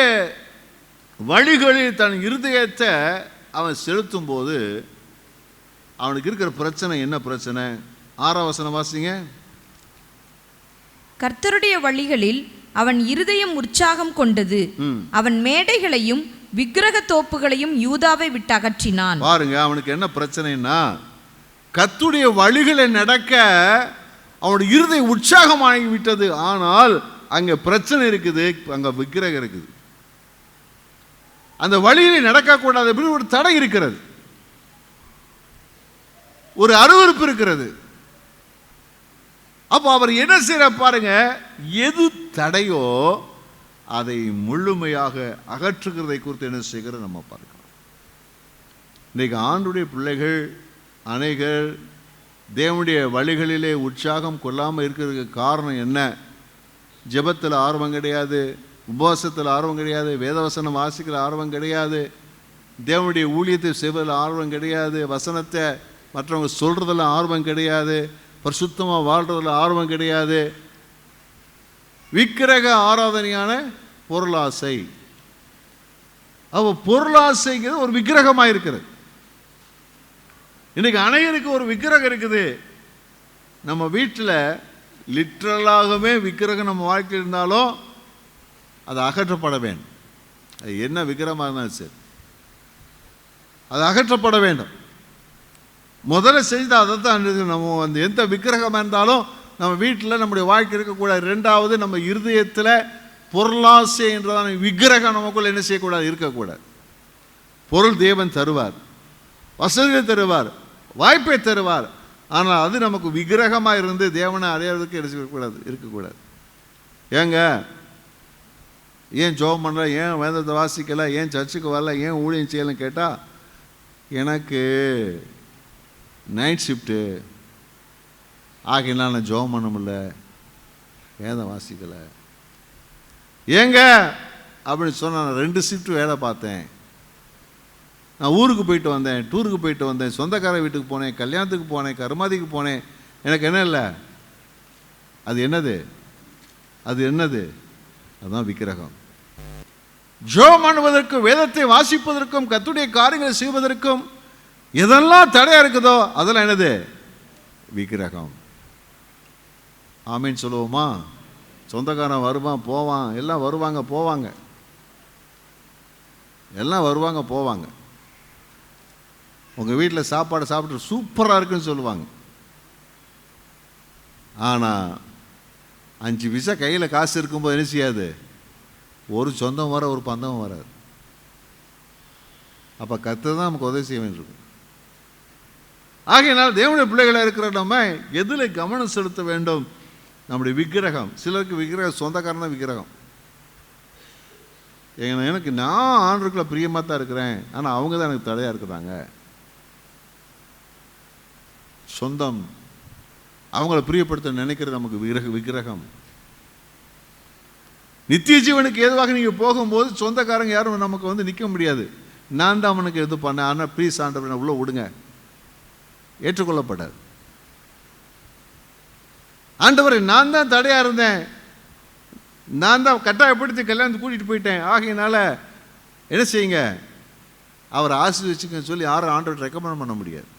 வழிகளில் தன் இருதயத்தை அவன் செலுத்தும் போது அவனுக்கு இருக்கிற பிரச்சனை என்ன பிரச்சனை? 6ஆம் வசனம் வாசிங்க. கர்த்தருடைய வழிகளில் அவன் இருதயம் உற்சாகம் கொண்டது, அவன் மேடைகளையும் விக்கிரக தோப்புகளையும் யூதாவை விட்டு அகற்றினான். பாருங்க, அவனுக்கு என்ன பிரச்சனைன்னா கர்த்தருடைய வழிகளை நடக்க அவனுடைய இருதயம் உற்சாகமாகி விட்டது. ஆனால் அங்க பிரச்சனை இருக்குது, அங்க விக்கிரகம் இருக்குது. அந்த வழியிலே நடக்கக்கூடாது அப்படின்னு ஒரு தடை இருக்கிறது, ஒரு அருவருப்பு இருக்கிறது. அப்போ அவர் என்ன செய்யற பாருங்க, எது தடையோ அதை முழுமையாக அகற்றுகிறதை குறித்து என்ன செய்கிற நம்ம பார்க்கலாம். இன்றைக்கு ஆண்டுடைய பிள்ளைகள் அநேகர் தேவனுடைய வழிகளிலே உற்சாகம் கொள்ளாமல் இருக்கிறதுக்கு காரணம் என்ன? ஜெபத்தில் ஆர்வம் கிடையாது, உபவாசத்தில் ஆர்வம் கிடையாது, வேதவசனம் வாசிக்கிற ஆர்வம் கிடையாது, தேவனுடைய ஊழியத்தை செய்வதில் ஆர்வம் கிடையாது, வசனத்தை மற்றவங்க சொல்றதில் ஆர்வம் கிடையாது, பரிசுத்தமாக வாழ்றதில் ஆர்வம் கிடையாது. விக்கிரக ஆராதனையான பொருளாசை. அப்போ பொருளாசைங்கிறது ஒரு விக்கிரகமாக இருக்கிறது. இன்னைக்கு அநேகருக்கு ஒரு விக்கிரகம் இருக்குது. நம்ம வீட்டில் லிட்ரலாகவே விக்கிரகம் நம்ம வாழ்க்கையில் இருந்தாலும் அது அகற்றப்பட வேண்டும். அது என்ன விக்கிரகமாக இருந்தாலும் சரி, அது அகற்றப்பட வேண்டும். முதல்ல செய்து அதை தான் நம்ம அந்த எந்த விக்கிரகமாக இருந்தாலும் நம்ம வீட்டில் நம்முடைய வாழ்க்கை இருக்கக்கூடாது. 2வது, நம்ம இருதயத்தில் பொருளாசை என்றதான விக்கிரகம் நமக்குள்ள என்ன செய்யக்கூடாது, இருக்கக்கூடாது. பொருள் தேவன் தருவார், வசதியை தருவார், வாய்ப்பை தருவார். ஆனால் அது நமக்கு விக்கிரகமாக இருந்து தேவனை அடையாளத்துக்கு இருக்கக்கூடாது. ஏங்க ஏன் ஜெபம் பண்ணல, ஏன் வேதத்தை வாசிக்கலை, ஏன் சர்ச்சுக்கு வரல, ஏன் ஊழியம் செய்யலைன்னு கேட்டால் எனக்கு நைட் ஷிஃப்ட்டு ஆகினா நான் ஜெபம் பண்ண முடியல, வேதம் வாசிக்கலை. ஏங்க அப்படின்னு சொன்னால் நான் 2 ஷிஃப்ட் வேலை பார்த்தேன், நான் ஊருக்கு போயிட்டு வந்தேன், டூருக்கு போயிட்டு வந்தேன், சொந்தக்கார வீட்டுக்கு போனேன், கல்யாணத்துக்கு போனேன், கருமாதிக்கு போனேன், எனக்கு என்ன இல்லை. அது என்னது? அது என்னது? அதுதான் விக்கிரகம். ஜெபம் பண்ணுவதற்கும் வேதத்தை வாசிப்பதற்கும் கர்த்தருடைய காரியங்களை செய்வதற்கும் எதெல்லாம் தடையா இருக்குதோ அதெல்லாம் என்னது? விக்கிரகம். ஆமீன் சொல்லுவோமா? சொந்தக்காரன் வருவான் போவான், எல்லாம் வருவாங்க போவாங்க, எல்லாம் வருவாங்க போவாங்க. உங்கள் வீட்டில் சாப்பாடு சாப்பிட்டு சூப்பராக இருக்குன்னு சொல்லுவாங்க. ஆனால் 5 பைசா கையில் காசு இருக்கும்போது என்ன செய்யாது? ஒரு சொந்தம் வர ஒரு பந்தம் வராது. அப்போ கர்த்தர் தான் நமக்கு உதவி செய்ய வேண்டியிருக்கும். ஆகையினால் தேவனுடைய பிள்ளைகளாக இருக்கிற நம்ம எதில் கவனம் செலுத்த வேண்டும்? நம்முடைய விக்கிரகம். சிலருக்கு விக்கிரகம் சொந்தக்காரன் தான் விக்கிரகம். எனக்கு நான் ஆண்டவருக்குள்ள பிரியமாக தான் இருக்கிறேன், ஆனால் அவங்க தான் எனக்கு தடையாக இருக்கிறாங்க. சொந்தம், அவங்கள பிரியப்படுத்த நினைக்கிறது நமக்கு விக்கிரகம். நித்திய ஜீவனுக்கு ஏதுவாக நீங்கள் போகும்போது சொந்தக்காரங்க யாரும் நமக்கு வந்து நிற்க முடியாது. நான் தான் அவனுக்கு எது பண்ணேன், ஆனால் ப்ளீஸ் ஆண்டவர் உள்ள விடுங்க, ஏற்றுக்கொள்ளப்படாது. ஆண்டவரை நான் தான் தடையாக இருந்தேன், நான் தான் கட்டாயப்படுத்தி கல்யாணத்துக்கு கூட்டிகிட்டு போயிட்டேன், ஆகையினால என்ன செய்யுங்க, அவரை ஆசீர்வதிச்சுக்கன்னு சொல்லி யாரும் ஆண்டவரை ரெக்கமெண்ட் பண்ண முடியாது.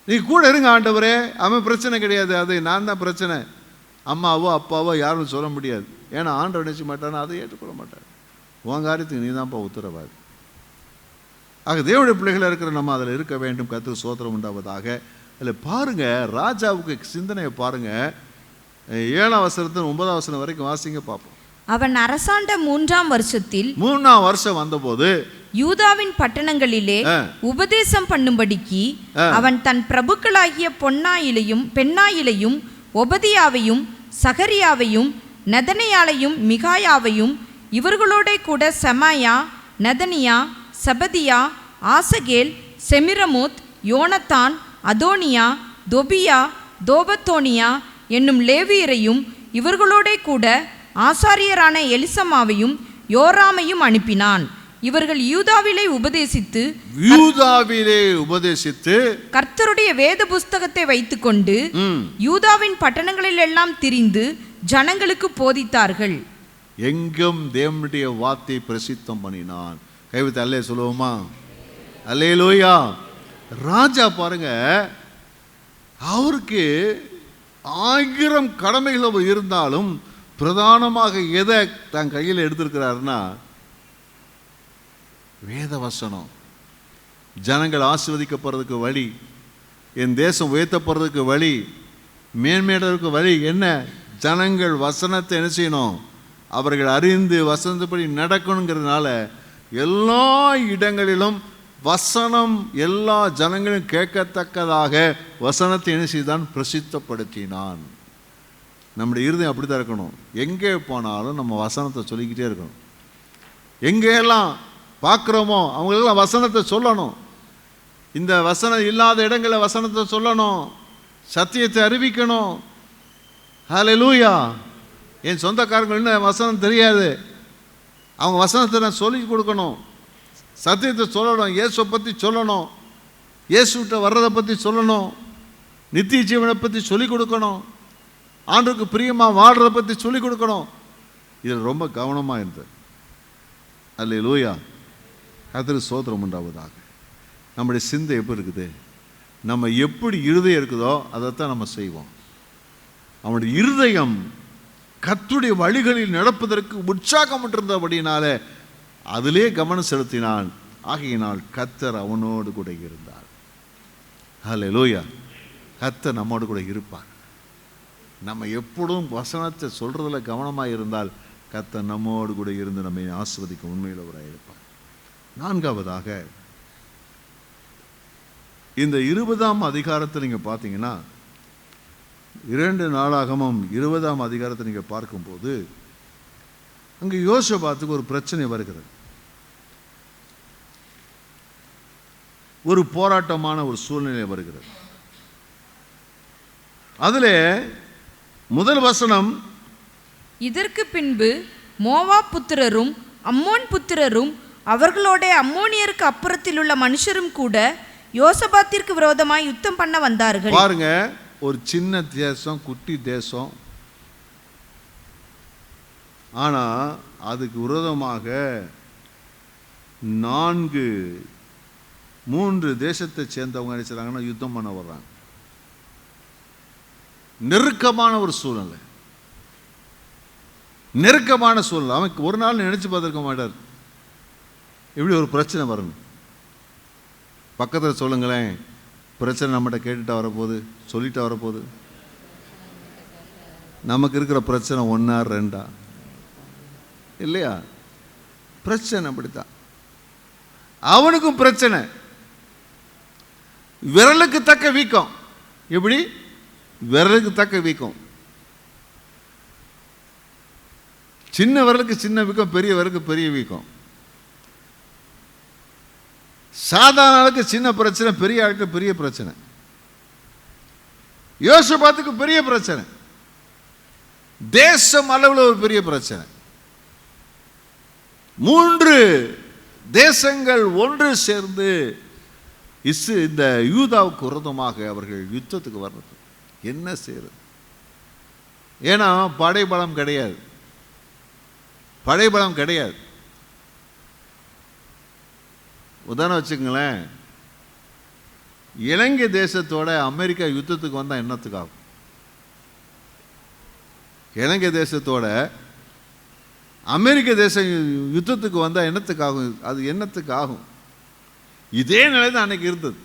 நீங்கள் கூட இருங்க ஆண்டவரே, அவன் பிரச்சனை கிடையாது, அது நான் தான் பிரச்சனை, அம்மாவோ அப்பாவோ யாரும் சொல்ல முடியாது. ஏன்னா ஆண்டவர் நினைச்ச மாட்டானா, அதை ஏற்றுக்கொள்ள மாட்டார். உன் காரியத்துக்கு நீ தான்ப்பா உத்தரவாது. ஆக தேவனுடைய பிள்ளைகளாக இருக்கிற நம்ம அதில் இருக்க வேண்டும். கர்த்தருக்கு ஸ்தோத்திரம் உண்டாவதாக. அதில் பாருங்க, ராஜாவுக்கு சிந்தனையை பாருங்க. 7ஆம் வசனத்தில் 9ஆம் வசனம் வரைக்கும் வாசிங்க பார்ப்போம். அவன் அரசாண்ட 3ஆம் வருஷத்தில் 3ஆம் வருஷம் வந்தபோது யூதாவின் பட்டணங்களிலே உபதேசம் பண்ணும்படிக்கு அவன் தன் பிரபுக்களாகிய பொன்னாயிலையும் பெண்ணாயிலையும் ஒபதியாவையும் சகரியாவையும் நெதனியாலையும் மிகாயாவையும் இவர்களோட கூட செமாயா, நெதனியா, செபதியா, ஆசகேல், செமிரமோத், யோனத்தான், அதோனியா, தொபியா, தோபத்தோனியா என்னும் லேவியரையும் இவர்களோட கூட ஆசாரியரான எலிசமாவையும் யோராமையும் அனுப்பினான். இவர்கள் யூதாவிலே உபதேசித்து கர்த்தருடைய வேத புஸ்தகத்தை வைத்துக்கொண்டு யூதாவின் பட்டணங்களில் எல்லாம் திரிந்து ஜனங்களுக்கு போதித்தார்கள். எங்கும் தேவனுடைய வார்த்தையை பிரசித்தம் பண்ணினான். கைவிட்டு அல்லே சொல்லுவோமா? அல்லேலூயா. ராஜா பாருங்க, அவருக்கு 1000 கடமைகள் இருந்தாலும் பிரதானமாக எதை தன் கையில் எடுத்திருக்கிறாருன்னா வேத வசனம். ஜனங்கள் ஆசீர்வதிக்கப்படுறதுக்கு வழி, என் தேசம் உயர்த்தப்படுறதுக்கு வழி, மேன்மேடருக்கு வழி என்ன? ஜனங்கள் வசனத்தை என்ன செய்யணும்? அவர்கள் அறிந்து வசனப்படி நடக்கணுங்கிறதுனால எல்லா இடங்களிலும் வசனம் எல்லா ஜனங்களும் கேட்கத்தக்கதாக வசனத்தை என்ன செய்தான்? பிரசித்தப்படுத்தினான். நம்முடைய இருதயம் அப்படி தான் இருக்கணும். எங்கே போனாலும் நம்ம வசனத்தை சொல்லிக்கிட்டே இருக்கணும். எங்கெல்லாம் பார்க்குறோமோ அவங்களெல்லாம் வசனத்தை சொல்லணும். இந்த வசனம் இல்லாத இடங்களில் வசனத்தை சொல்லணும், சத்தியத்தை அறிவிக்கணும். ஹல்லேலூயா. என் சொந்தக்காரங்க இன்னும் வசனம் தெரியாது, அவங்க வசனத்தை நான் சொல்லி கொடுக்கணும், சத்தியத்தை சொல்லணும், இயேசுவை பற்றி சொல்லணும், இயேசுகிட்ட வர்றதை பற்றி சொல்லணும், நித்திய ஜீவனை பற்றி சொல்லிக் கொடுக்கணும், ஆண்டுக்கு பிரியமாக வாழ்கிறத பற்றி சொல்லிக் கொடுக்கணும். இதில் ரொம்ப கவனமாக இருந்தது. அல்லேலூயா. கர்த்தருக்கு ஸ்தோத்திரம் உண்டாவதாக. நம்முடைய சிந்தை எப்படி இருக்குது? நம்ம எப்படி இருதயம் இருக்குதோ அதைத்தான் நம்ம செய்வோம். அவனுடைய இருதயம் கர்த்தருடைய வழிகளில் நடப்பதற்கு உற்சாகமற்றிருந்தபடினால அதிலே கவனம் செலுத்தினான். ஆகையினால் கர்த்தர் அவனோடு கூட இருந்தார். ஹல்லேலூயா. கர்த்தர் நம்மோடு கூட இருப்பார். நம்ம எப்பொழுதும் வசனத்தை சொல்றதுல கவனமாக இருந்தால் கர்த்தர் நம்மோடு கூட இருந்து நம்மை ஆசீர்வதிக்க உண்மையுள்ளவராக இருப்பார். 4ஆவதாக, இந்த 20ஆம் அதிகாரத்தை நீங்கள் பார்த்தீங்கன்னா, 2 நாளாகமம் 20ஆம் அதிகாரத்தை நீங்கள் பார்க்கும்போது அங்கே யோசபாத்துக்கு ஒரு பிரச்சனை வருகிறது. ஒரு போராட்டமான ஒரு சூழ்நிலை வருகிறது. அதில் முதல் வசனம், இதற்கு பின்பு மோவாப் புத்திரரும் அம்மோன் புத்திரரும் அவர்களோட அம்மோனியருக்கு அப்புறத்தில் உள்ள மனுஷரும் கூட யோசபாத்திற்கு விரோதமாய் யுத்தம் பண்ண வந்தார்கள். பாருங்க, ஒரு சின்ன தேசம், குட்டி தேசம், ஆனா அதுக்கு விரோதமாக 3 தேசத்தை சேர்ந்தவங்க நினைச்சாங்கன்னா யுத்தம் பண்ண வர்றாங்க. நெருக்கமான ஒரு சூழ்நிலை, நெருக்கமான சூழ்நிலை. அவன் ஒரு நாள் நினைச்சு பார்த்துருக்க மாட்டார். இப்படி ஒரு பிரச்சனை வரணும். பக்கத்தில் சொல்லுங்களேன், பிரச்சனை நம்மகிட்ட கேட்டுட்டு வரப்போகுது, சொல்லிட்டு வரப்போகுது. நமக்கு இருக்கிற பிரச்சனை 1 or 2 இல்லையா? பிரச்சனை அப்படித்தான். அவனுக்கும் பிரச்சனை, விரலுக்கு தக்க வீக்கம். எப்படி? விரலுக்கு தக்க வீக்கம். சின்ன விரலுக்கு சின்ன வீக்கம், பெரிய விரலுக்கு பெரிய வீக்கம். சாதாரண ஆளுக்கு சின்ன பிரச்சனை, பெரிய ஆளுக்கு பெரிய பிரச்சனை. யோசபாத்துக்கு பெரிய பிரச்சனை, தேசம் அளவில் ஒரு பெரிய பிரச்சனை. 3 தேசங்கள் ஒன்று சேர்ந்து இந்த யூதாவுக்கு விரோதமாக அவர்கள் யுத்தத்துக்கு வர்றது. என்ன செய்யறது? ஏன்னா படைபலம் கிடையாது, படைபலம் கிடையாது. உதாரணம் வச்சுங்களேன், இலங்கை தேசத்தோட அமெரிக்கா யுத்தத்துக்கு வந்தால் என்னத்துக்காகும்? இலங்கை தேசத்தோட அமெரிக்க தேசம் யுத்தத்துக்கு வந்தால் என்னத்துக்காகும்? அது என்னத்துக்கு ஆகும்? இதே நிலை தான் அன்னைக்கு இருந்தது.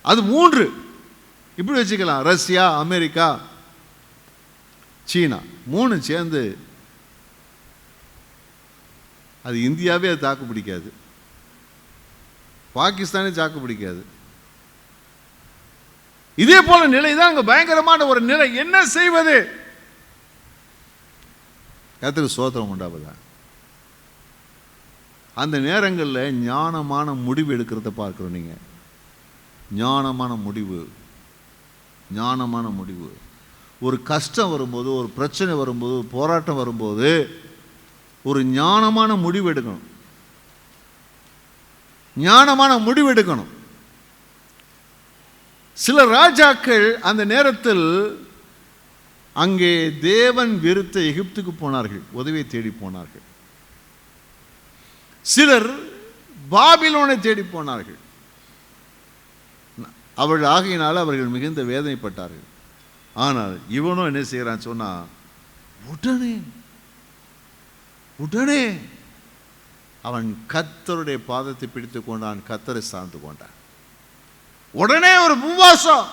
அது 3 இப்படி வச்சுக்கலாம், ரஷ்யா, அமெரிக்கா, சீனா 3 சேர்ந்து. அது இந்தியாவே அது தாக்கு பிடிக்காது, பாகிஸ்தானே தாக்கு பிடிக்காது. இதே போல நிலை தான் அங்க பயங்கரமான ஒரு நிலை. என்ன செய்வது? கர்த்தருக்கு ஸ்தோத்திரம் உண்டாவதா. அந்த நேரங்களில் ஞானமான முடிவு எடுக்கிறத பார்க்கிறோம். நீங்க ஞானமான முடிவு, ஞானமான முடிவு. ஒரு கஷ்டம் வரும்போது, ஒரு பிரச்சனை வரும்போது, போராட்டம் வரும்போது ஒரு ஞானமான முடிவு எடுக்கணும், ஞானமான முடிவு எடுக்கணும். சில ராஜாக்கள் அந்த நேரத்தில் அங்கே தேவன் வெறுத்த எகிப்துக்கு போனார்கள், உதவியை தேடி போனார்கள். சிலர் பாபிலோனை தேடி போனார்கள். அவர்கள் ஆகையினால் அவர்கள் மிகுந்த வேதனைப்பட்டார்கள். ஆனால் இவனும் என்ன செய்கிறான் சொன்னா, உடனே உடனே அவன் கர்த்தருடைய பாதத்தை பிடித்து கொண்டான், கர்த்தரை சார்ந்து கொண்டான். உடனே ஒரு உபவாசம்,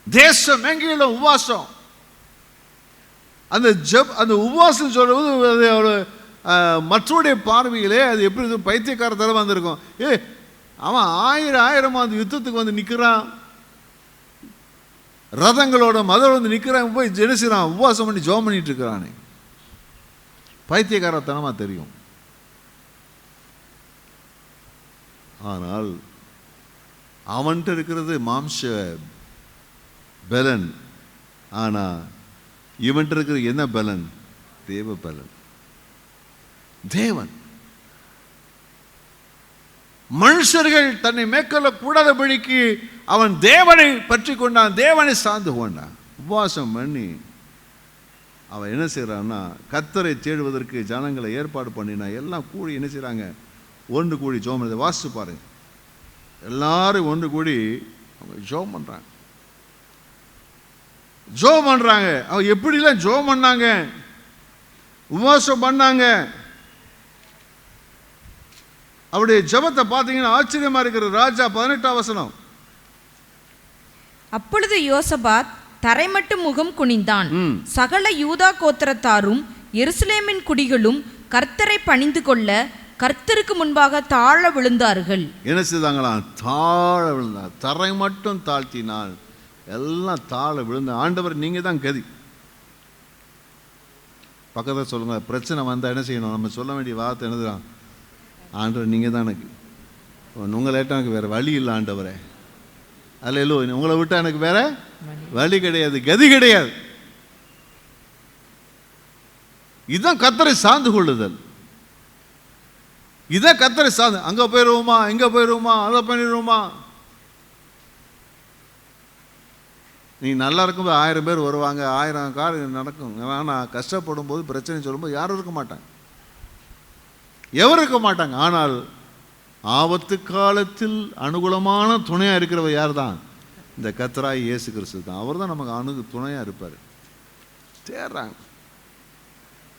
தேசம் எங்கிலும் உபவாசம். அந்த உபவாசம் சொல்றது மற்றவருடைய பார்வையிலே அது எப்படி பைத்தியக்காரத்தனம் வந்திருக்கும். அவன் 1000 அந்த யுத்தத்துக்கு வந்து நிற்கிறான், ரதங்களோட மதம் வந்து நிற்கிறான், போய் ஜெனிசிறான், உபவாசம் பண்ணி ஜெபம் பண்ணிட்டு இருக்கிறானே, பைத்தியக்காரத்தனமா தெரியும். ஆனால் அவன்கிட்ட இருக்கிறது மாம்ச பலன். ஆனா இவன்கிட்ட இருக்கிறது என்ன பலன்? தேவ பலன். தேவன். மனுஷர்கள் தன்னை மேற்கொள்ள கூடாதபடிக்கு அவன் தேவனை பற்றி கொண்டான், தேவனை சார்ந்து கொண்டான். உபவாசம் பண்ணி அவன் என்ன செய்யறான்னா, கர்த்தரை தேடுவதற்கு ஜனங்களை ஏற்பாடு பண்ணினா. எல்லாம் கூடி என்ன செய்யறாங்க? ஒன்று கூடி ஜெபம் பண்ணி வாசிச்சு பாருங்க. எல்லாரும் ஒன்று கூடி அவங்க ஜெபம் பண்றாங்க, ஜெபம் பண்றாங்க. அவங்க எப்படிலாம் ஜெபம் பண்ணாங்க, உபவாசம் பண்ணாங்க. அவருடைய ஜெபத்தை பார்த்தீங்கன்னா ஆச்சரியமா இருக்கிற. ராஜா 18ஆம் வசனம். அப்பொழுது யோசபாத் தரைமட்டு முகம் குனிந்தான். சகல யூதா கோத்திரத்தாரும் எருசலேமின் குடிகளும் கர்த்தரை பணிந்து கொள்ள கர்த்தருக்கு முன்பாக தாழ விழுந்தார்கள். என்ன செய்தாங்களாம்? தாழ விழுந்தார். தரை மட்டும் தாழ்த்தினால் எல்லாம் தாழ விழுந்த. ஆண்டவர் நீங்க தான் கதி. பக்கத்தில் சொல்லுங்க, பிரச்சனை வந்தா என்ன செய்யணும்? நம்ம சொல்ல வேண்டிய வார்த்தை என்னதுதான்? ஆண்டவர் நீங்க தான் எனக்கு, உங்களை விட்டா எனக்கு வேற வழி இல்லை ஆண்டவரே. அல்லேலூயா. உங்களை விட்டா எனக்கு வேற வழி கிடையாது, கதி கிடையாது. இதுதான் கர்த்தரை சார்ந்து கொள்ளுதல். இதான் கர்த்தரை சார்ந்து. அங்க போயிடுவோமா, இங்க போயிடுவோமா, அதை பண்ணிடுவோமா. நீ நல்லா இருக்கும்போது 1000 பேர் வருவாங்க, 1000 காரியம் நடக்கும். ஆனால் கஷ்டப்படும் போது, பிரச்சனை சொல்லும்போது யாரும் இருக்க மாட்டாங்க, எவரும் இருக்க மாட்டாங்க. ஆனால் ஆபத்து காலத்தில் அனுகூலமான துணையாக இருக்கிறவர் யார் தான்? இந்த கர்த்தராய் இயேசு கிறிஸ்து தான். அவர் தான் நமக்கு துணையாக இருப்பார். தேடுறாங்க.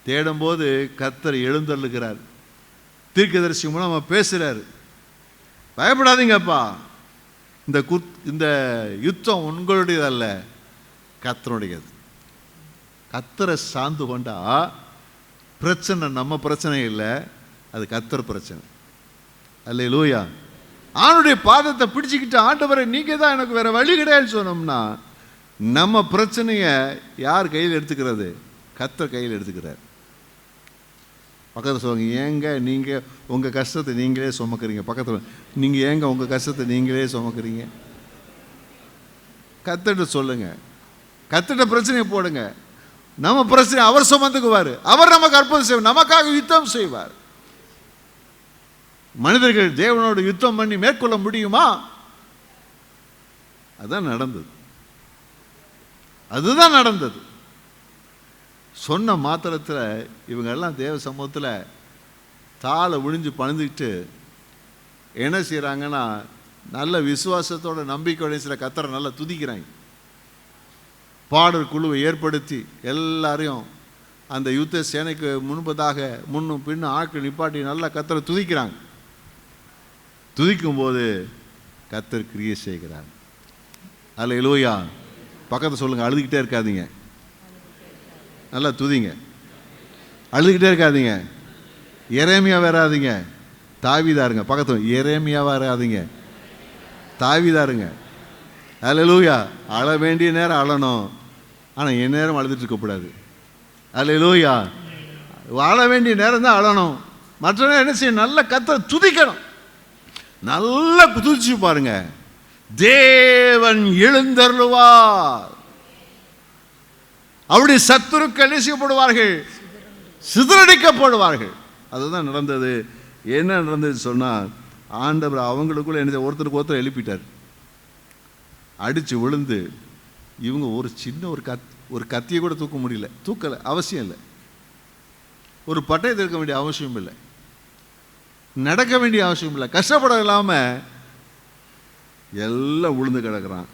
தேடும்போது கர்த்தர் எழுந்தருளுகிறார். தீர்க்கதரிசி மூலமா பேசுறாரு. பயப்படாதீங்கப்பா, இந்த யுத்தம் உங்களுடையதல்ல, கர்த்தருடையது. கர்த்தரை சார்ந்து கொண்டா பிரச்சனை நம்ம பிரச்சனை இல்லை, அது கர்த்தர் பிரச்சனை. அல்லேலூயா. ஆணுடைய பாதத்தை பிடிச்சிக்கிட்டு ஆண்டவரை நீங்க தான் எனக்கு வேற வழி கிடையாதுன்னு சொன்னோம்னா நம்ம பிரச்சனையை யார் கையில் எடுத்துக்கிறது? கர்த்தர் கையில் எடுத்துக்கிறார். பக்கத்தில் சொல்லுங்க, ஏங்க நீங்கள் உங்கள் கஷ்டத்தை நீங்களே சுமக்கிறீங்க? பக்கத்தில் நீங்கள் ஏங்க உங்கள் கஷ்டத்தை நீங்களே சுமக்கிறீங்க? கர்த்தர்ட்ட சொல்லுங்க, கர்த்தர்ட்ட பிரச்சனையை போடுங்க. நம்ம பிரச்சனை அவர் சுமந்துக்குவார். அவர் நமக்கு அற்புதம் செய்வார், நமக்காக யுத்தம் செய்வார். மனிதர்கள் தேவனோடு யுத்தம் பண்ணி மேற்கொள்ள முடியுமா? அதுதான் நடந்தது. அதுதான் நடந்தது. சொன்ன மாத்திரத்தில் இவங்க எல்லாம் தேவ சமூகத்தில் தாளை விழிஞ்சு பணிந்துக்கிட்டு என்ன செய்கிறாங்கன்னா, நல்ல விசுவாசத்தோட நம்பிக்கையோட சில கர்த்தரை நல்லா துதிக்கிறாங்க. பாடல் குழுவை ஏற்படுத்தி எல்லாரையும் அந்த யுத்த சேனைக்கு முன்பதாக முன்னும் பின்னும் ஆட்கள் நிப்பாட்டி நல்லா கர்த்தரை துதிக்கிறாங்க. துதிக்கும் போது கர்த்தர் கிரியை செய்கிறார். அல்லேலூயா. பக்கத்தில் சொல்லுங்க, அழுதுகிட்டே இருக்காதீங்க, நல்லா துதிங்க. அழுதுகிட்டே இருக்காதீங்க, எரேமியா வராதிங்க, தாவீதாருங்க. பக்கத்தில் எரேமியா வராதிங்க, தாவீதாருங்க. அல்லேலூயா. அழ வேண்டிய நேரம் அழணும், ஆனால் என் நேரம் அழுதுட்டு இருக்கக்கூடாது. அல்லேலூயா. அழ வேண்டிய நேரம் தான் அழணும், மற்ற நேரம் என்ன செய்யணும்? நல்ல கர்த்தரை துதிக்கணும். நல்லா துதிச்சு பாருங்க, தேவன் எழுந்தருளுவார். அவருடைய சத்துருக்கள் நேசிக்கப்படுவார்கள், சிதறடிக்கப்படுவார்கள். அதுதான் நடந்தது. என்ன நடந்தது சொன்னால், ஆண்டவர் அவங்களுக்குள்ள என்ன ஒருத்தருக்கு ஒருத்தர் எழுப்பிட்டார். அடித்து விழுந்து இவங்க ஒரு சின்ன ஒரு கத்தியை கூட தூக்க முடியல, தூக்கலை, அவசியம் இல்லை. ஒரு பட்டயத்தை இருக்க வேண்டிய அவசியம் இல்லை, நடக்க வேண்டிய அவசியம் இல்லை, கஷ்டப்பட இல்லாமல் எல்லாம் உளுந்து கிடக்கிறான்.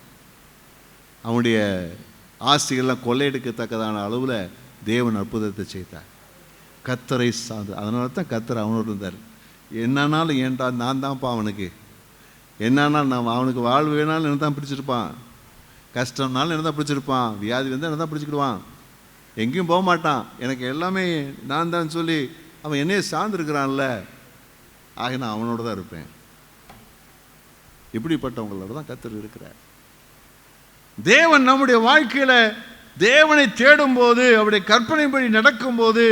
அவனுடைய ஆசைகள்லாம் கொள்ளையெடுக்கத்தக்கதான அளவில் தேவன் அற்புதத்தை செய்தார். கர்த்தரை சார்ந்து, அதனால தான் கர்த்தர் அவனோடு இருந்தார். என்னன்னாலும் ஏன்டா நான் தான்ப்பா அவனுக்கு, என்னன்னாலும் நான் அவனுக்கு வாழ்வு வேணாலும் என்ன தான் பிடிச்சிருப்பான், கஷ்டம்னாலும் என்ன தான் பிடிச்சிருப்பான், வியாதி வந்து என்ன தான் பிடிச்சிக்கிடுவான், எங்கேயும் போக மாட்டான். எனக்கு எல்லாமே நான் தான் சொல்லி அவன் என்னையே சார்ந்திருக்கிறான்ல, ஆக நான் அவனோட தான் இருப்பேன். இப்படிப்பட்டவங்களோட தான் கர்த்தர் இருக்கிறார். தேவன் நம்முடைய வாழ்க்கையில் தேவனை தேடும்போது, அவருடைய கற்பனைப்படி நடக்கும்போது,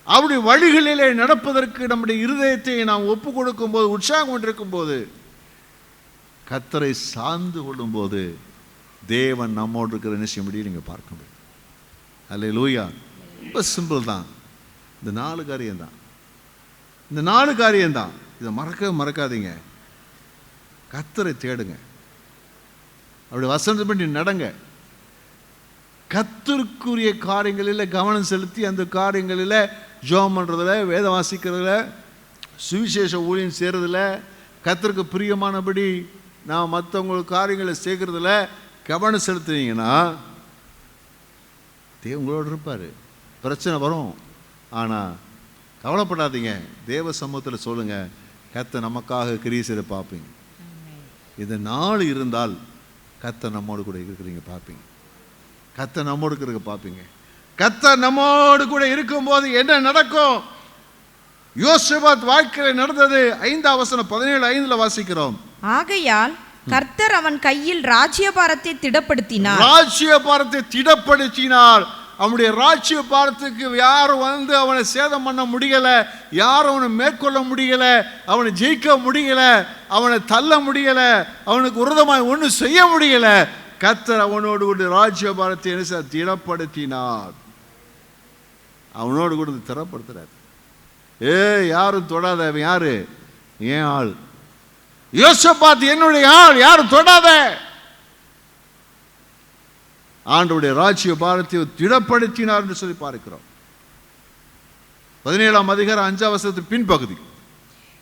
அவருடைய வழிகளிலே நடப்பதற்கு நம்முடைய இருதயத்தை நாம் ஒப்பு கொடுக்கும் போது, உற்சாகம் கொண்டிருக்கும் போது, கர்த்தரை சார்ந்து கொள்ளும் போது தேவன் நம்மோடு இருக்கிற நிச்சயப்படி நீங்கள் பார்க்க முடியும். அல்லேலூயா. ரொம்ப சிம்பிள் தான். இந்த 4 காரியம்தான், இந்த 4 காரியம்தான். இதை மறக்காதீங்க. கர்த்தரை தேடுங்க, அவருடைய வசனத்தை பண்ணி நடங்க, கர்த்தருக்குரிய காரியங்களில் கவனம் செலுத்தி அந்த காரியங்களில் ஜெபம் பண்ணுறதுல, வேதம் வாசிக்கிறதுல, சுவிசேஷ ஊழியம் செய்கிறதுல, கர்த்தருக்கு பிரியமானபடி நான் மற்றவங்களுக்கு காரியங்களை செய்கிறதுல கவனம் செலுத்துனீங்கன்னா உங்களோடு இருப்பார். பிரச்சனை வரும், ஆனால் கவலைப்படாதீங்க. தேவ சமூகத்தில் சொல்லுங்கள், கர்த்தர் நமக்காக கிரியை செய்ய பார்ப்பீங்க. இந்த 4 இருந்தால் கர்த்தர் நம்மோடு கூட இருக்கிறீங்க பார்ப்பீங்க. கர்த்தர் நம்மோடு இருக்கிற பார்ப்பீங்க. கர்த்தர் நம்மோடு கூட இருக்கும்போது என்ன நடக்கும்? யோசபாத் வாழ்க்கையில் நடந்தது. 5ஆம் வசனம் 17:5 வாசிக்கிறோம். ஆகையால் கர்த்தர் அவன் கையில் ராஜ்யபாரத்தை திடப்படுத்தினார். ராஜ்யபாரத்தை திடப்படுத்தினார். அவனுடைய ராஜ்யபாரத்துக்கு யாரும் வந்து அவனை சேதம் பண்ண முடியல, யாரும் அவனை மேற்கொள்ள முடியல, அவனை ஜெயிக்க முடியல, அவனை தள்ள முடியல, அவனுக்கு விரோதமாய் ஒன்றும் செய்ய முடியல. கர்த்தர் அவனோடு கூட ராஜ்யபாரத்தை என்ன திடப்படுத்தினார். அவனோடு கூட திடப்படுத்துறார். யாரும் தொடாத. அவன் யாரு? ஏன் ஆள். யோசபாத் என்னுடைய ஆள், யாரும் தொடாத. ஆண்டவருடைய ராஜ்ய பாரத்தை திடப்படுத்தினார் என்று சொல்லி பார்க்கிறோம். 17ஆம் அதிகாரம் 5ஆம் வசனத்தின் பின்பகுதி.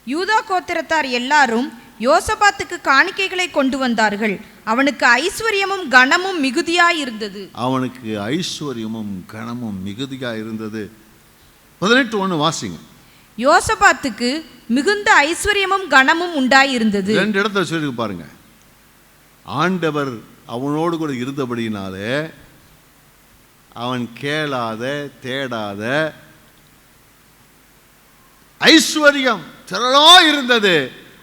யூதா கோத்திரத்தார் எல்லாரும் யோசபாத்துக்கு காணிக்கைகளை கொண்டு வந்தார்கள். அவனுக்கு ஐஸ்வர்யமும் கனமும் மிகுதியாய் இருந்தது. அவனுக்கு ஐஸ்வர்யமும் கனமும் மிகுதியாய் இருந்தது. 18:1 வாசிங்க. யோசபாத்துக்கு மிகுந்த ஐஸ்வர்யமும் கனமும் உண்டாயிருந்தது. 2 இடத்துல சொல்லி பாருங்க. ஆண்டவர் அவனோடு கூட இருந்தபடியினாலே அவன் கேளாத தேடாத ஐஸ்வர்யம் திரளா இருந்தது.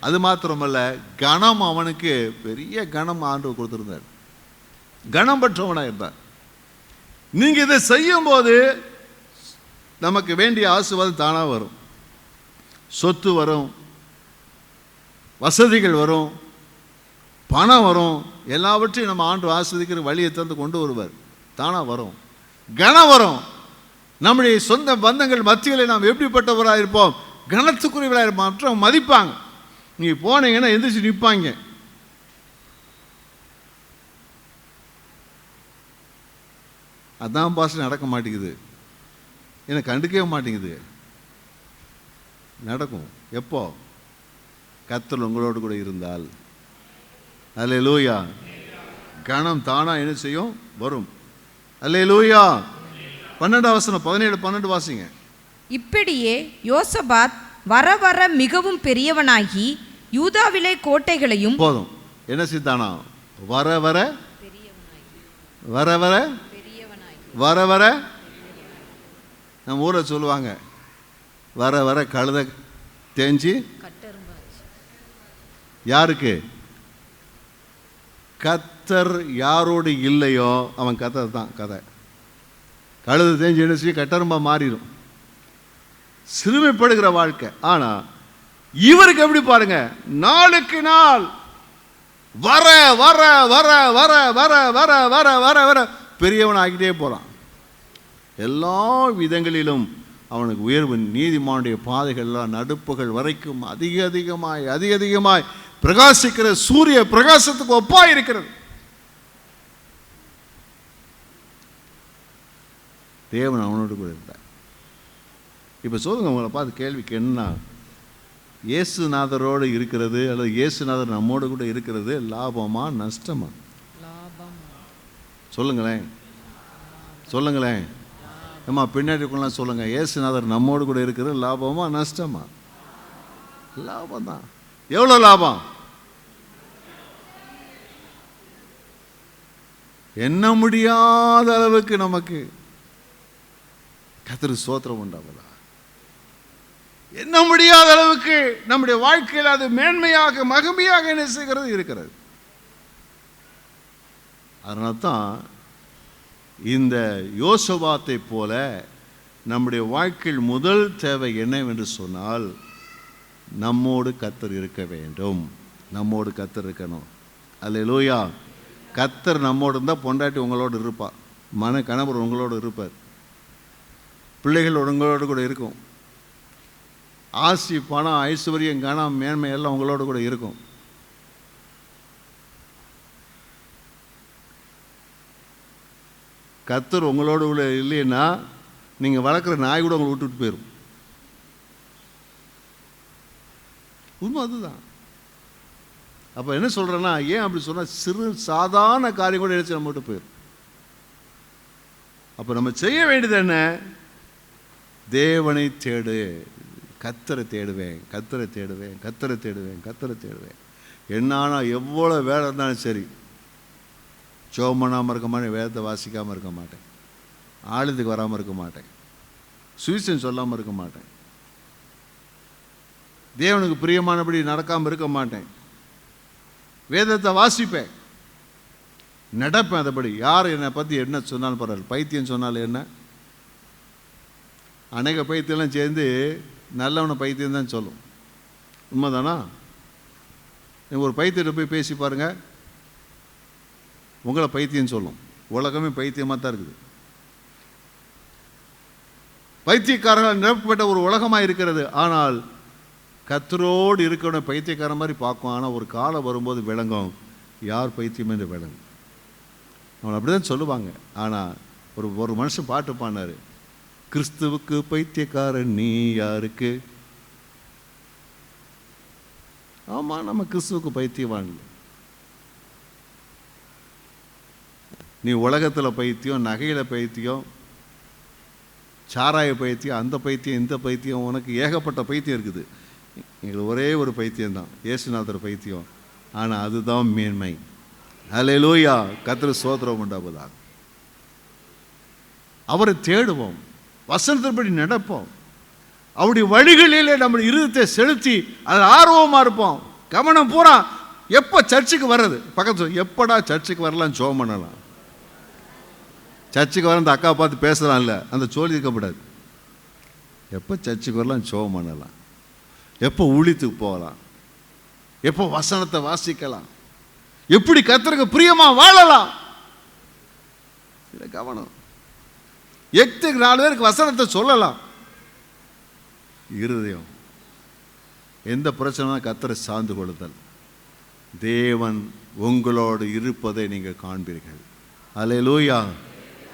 அது மாத்திரமல்ல, கணம் அவனுக்கு பெரிய கணம் ஆண்டவர் கொடுத்திருந்தார். கணம் பெற்றவனாக இருந்தார். நீங்க இதை செய்யும் போது நமக்கு வேண்டிய ஆசீர்வாதம் தானா வரும். சொத்து வரும், வசதிகள் வரும், பணம் வரும். எல்லாவற்றையும் நம்ம ஆண்டு ஆஸ்வதிக்கிற வழியை தந்து கொண்டு வருவார். தானா வரும், கனம் வரும். நம்முடைய சொந்த பந்தங்கள் மத்தியில் நாம் எப்படிப்பட்டவராக இருப்போம்? கனத்துக்குரியவராக இருப்போம். மற்றவங்க மதிப்பாங்க. நீங்கள் போனீங்கன்னா எந்திரிச்சு நிற்பாங்க. அதான் பாஸ் நடக்க மாட்டேங்குது, எனக்கு கண்டுக்கவே மாட்டேங்குது. நடக்கும் எப்போ? கர்த்தர் உங்களோடு கூட இருந்தால். அல்லேலூயா. கணம் தானா என்ன செய்யும்? வரும். அல்லேலூயா. 12 17 12 வாசிங்க. இப்படியே யோசபாத் வர வர மிகவும் பெரியவனாகி யூதாவிலே கோட்டைகளையும். போதும். என்ன செய்தானா? வர வர வர வர வர வர நம்ம ஊரை சொல்லுவாங்க, வர வர கழுத தேஞ்சி. யாருக்கு? கர்த்தர் யாரோடு இல்லையோ அவன் கதை தான் கதை. கழுது தேஞ்சி என்ன செய்ய? கட்டரும்பா மாறிடும். சிறுமைப்படுகிற வாழ்க்கை. ஆனா இவருக்கு எப்படி பாருங்க, நாளுக்கு நாள் வர வர வர வர வர வர வர வர வர பெரியவன் ஆகிட்டே போறான். எல்லா விதங்களிலும் அவனுக்கு உயர்வு. நீதிமானுடைய பாதைகள்லாம் நடுப்புகள் வரைக்கும் அதிக அதிகமாய் பிரகாசிக்கிற சூரிய பிரகாசத்துக்கு ஒப்பாய் இருக்கிறது. தேவன் அவனோடு கூட இருந்தார். இப்போ சொல்லுங்க, உங்களை பார்த்து கேள்விக்கு என்ன, இயேசுநாதரோடு இருக்கிறது அல்லது இயேசுநாதர் நம்மோடு கூட இருக்கிறது லாபமா நஷ்டமா? சொல்லுங்களேன், சொல்லுங்களேன். அம்மா பின்னாடி சொல்லுங்க, இயேசுநாதர் நம்மோடு கூட இருக்கிறது லாபமா நஷ்டமா? லாபம் தான். எவ்வளோ லாபம்? எண்ண முடியாத அளவுக்கு நமக்கு கர்த்தருக்கு ஸ்தோத்திரம் உண்டாவதா. எண்ண முடியாத அளவுக்கு நம்முடைய வாழ்க்கையில் அது மேன்மையாக மகிமையாக என்ன செய்கிறது இருக்கிறது. அதனால தான் இந்த யோசபாத்தை போல நம்முடைய வாழ்க்கையில் முதல் தேவை என்னவென்று சொன்னால், நம்மோடு கர்த்தர் இருக்க வேண்டும். நம்மோடு கர்த்தர் இருக்கணும். அல்லேலூயா. கர்த்தர் நம்மோடு இருந்தால் பொண்டாட்டி உங்களோடு இருப்பார், கணவர் உங்களோடு இருப்பார், பிள்ளைகள் உங்களோடு கூட இருக்கும், ஆசி பணம் ஐஸ்வர்யம் கனம் மேன்மை எல்லாம் உங்களோடு கூட இருக்கும். கர்த்தர் உங்களோடு கூட இல்லைன்னா நீங்கள் வளர்க்குற நாய் கூட உங்களை விட்டுட்டு போயிடும். உண்மை அதுதான். அப்போ என்ன சொல்கிறேன்னா, ஏன் அப்படி சொன்னால், சிறு சாதாரண காரியம் கூட எடுத்து நம்ம விட்டு போயிடும். அப்போ நம்ம செய்ய வேண்டியது என்ன? தேவனை தேடு. கர்த்தரை தேடுவேன், கர்த்தரை தேடுவேன், கர்த்தரை தேடுவேன், கர்த்தரை தேடுவேன். என்னானா எவ்வளோ வேலை இருந்தாலும் சரி, ஜெபம் பண்ணாமல் இருக்க மாட்டேன், வேதத்தை வாசிக்காமல் இருக்க மாட்டேன், ஆலயத்துக்கு வராமல் இருக்க மாட்டேன், சுவிசேஷம் சொல்லாமல் இருக்க மாட்டேன், தேவனுக்கு பிரியமானபடி நடக்காமல் இருக்க மாட்டேன், வேதத்தை வாசிப்பேன், நடப்பேன் அதபடி. யார் என்னை பற்றி என்ன சொன்னாலும் பரவாயில்ல. பைத்தியம் சொன்னாலும் என்ன, அநேக பைத்தியம்லாம் சேர்ந்து நல்லவனை பைத்தியம் தான் சொல்லும். உண்மைதானா? நீங்கள் ஒரு பைத்தியத்தை போய் பேசி பாருங்க, உங்களை பைத்தியம் சொல்லும். உலகமே பைத்தியமாக தான் இருக்குது. பைத்தியக்காரர்கள் நிரப்பப்பட்ட ஒரு உலகமாக இருக்கிறது. ஆனால் கர்த்தரோடு இருக்கணும் பைத்தியக்காரன் மாதிரி பார்க்கும். ஆனால் ஒரு காலம் வரும்போது விளங்கும் யார் பைத்தியம் என்று விளங்கும். அவன் அப்படி தான் சொல்லுவாங்க. ஆனால் ஒரு மனுஷன் பாட்டு பாடினார், கிறிஸ்துவுக்கு பைத்தியக்காரன் நீ யாருக்கு? ஆமாம், நம்ம கிறிஸ்துவுக்கு பைத்தியவான். நீ உலகத்தில் பைத்தியம், நகையில் பைத்தியம், சாராய பைத்தியம், அந்த பைத்தியம், இந்த பைத்தியம், உனக்கு ஏகப்பட்ட பைத்தியம் இருக்குது. எங்களுக்கு ஒரே ஒரு பைத்தியம்தான், இயேசுநாதர் பைத்தியம். ஆனால் அதுதான் மேன்மை. அல்லேலூயா, கர்த்தருக்கு ஸ்தோத்திரம் உண்டாவதாக. அவரை தேடுவோம், வசனத்தின்படி நடப்போம், அவருடைய வழிகளிலே நம்ம இருதயத்தை செலுத்தி அதில் ஆர்வமாக இருப்போம். கவனம் பூரா எப்போ சர்ச்சுக்கு வர்றது, பக்கத்து எப்படா சர்ச்சுக்கு வரலாம், ஜெபம் பண்ணலாம். சர்ச்சுக்கு வர அந்த அக்காவை பார்த்து பேசலாம், இல்லை அந்த சோழி இருக்கக்கூடாது. எப்போ சர்ச்சுக்கு வரலாம், ஜெபம் பண்ணலாம். எப்போ ஊழியத்துக்கு போகலாம், எப்போ வசனத்தை வாசிக்கலாம், எப்படி கர்த்தருக்கு பிரியமா வாழலாம், கவனம். எட்டுக்கு 4 பேருக்கு வசனத்தை சொல்லலாம். இருதயம் எந்த பிரச்சனை, கர்த்தரை சார்ந்து கொள்ளுதல். தேவன் உங்களோடு இருப்பதை நீங்கள் காண்பீர்கள். அல்லேலூயா.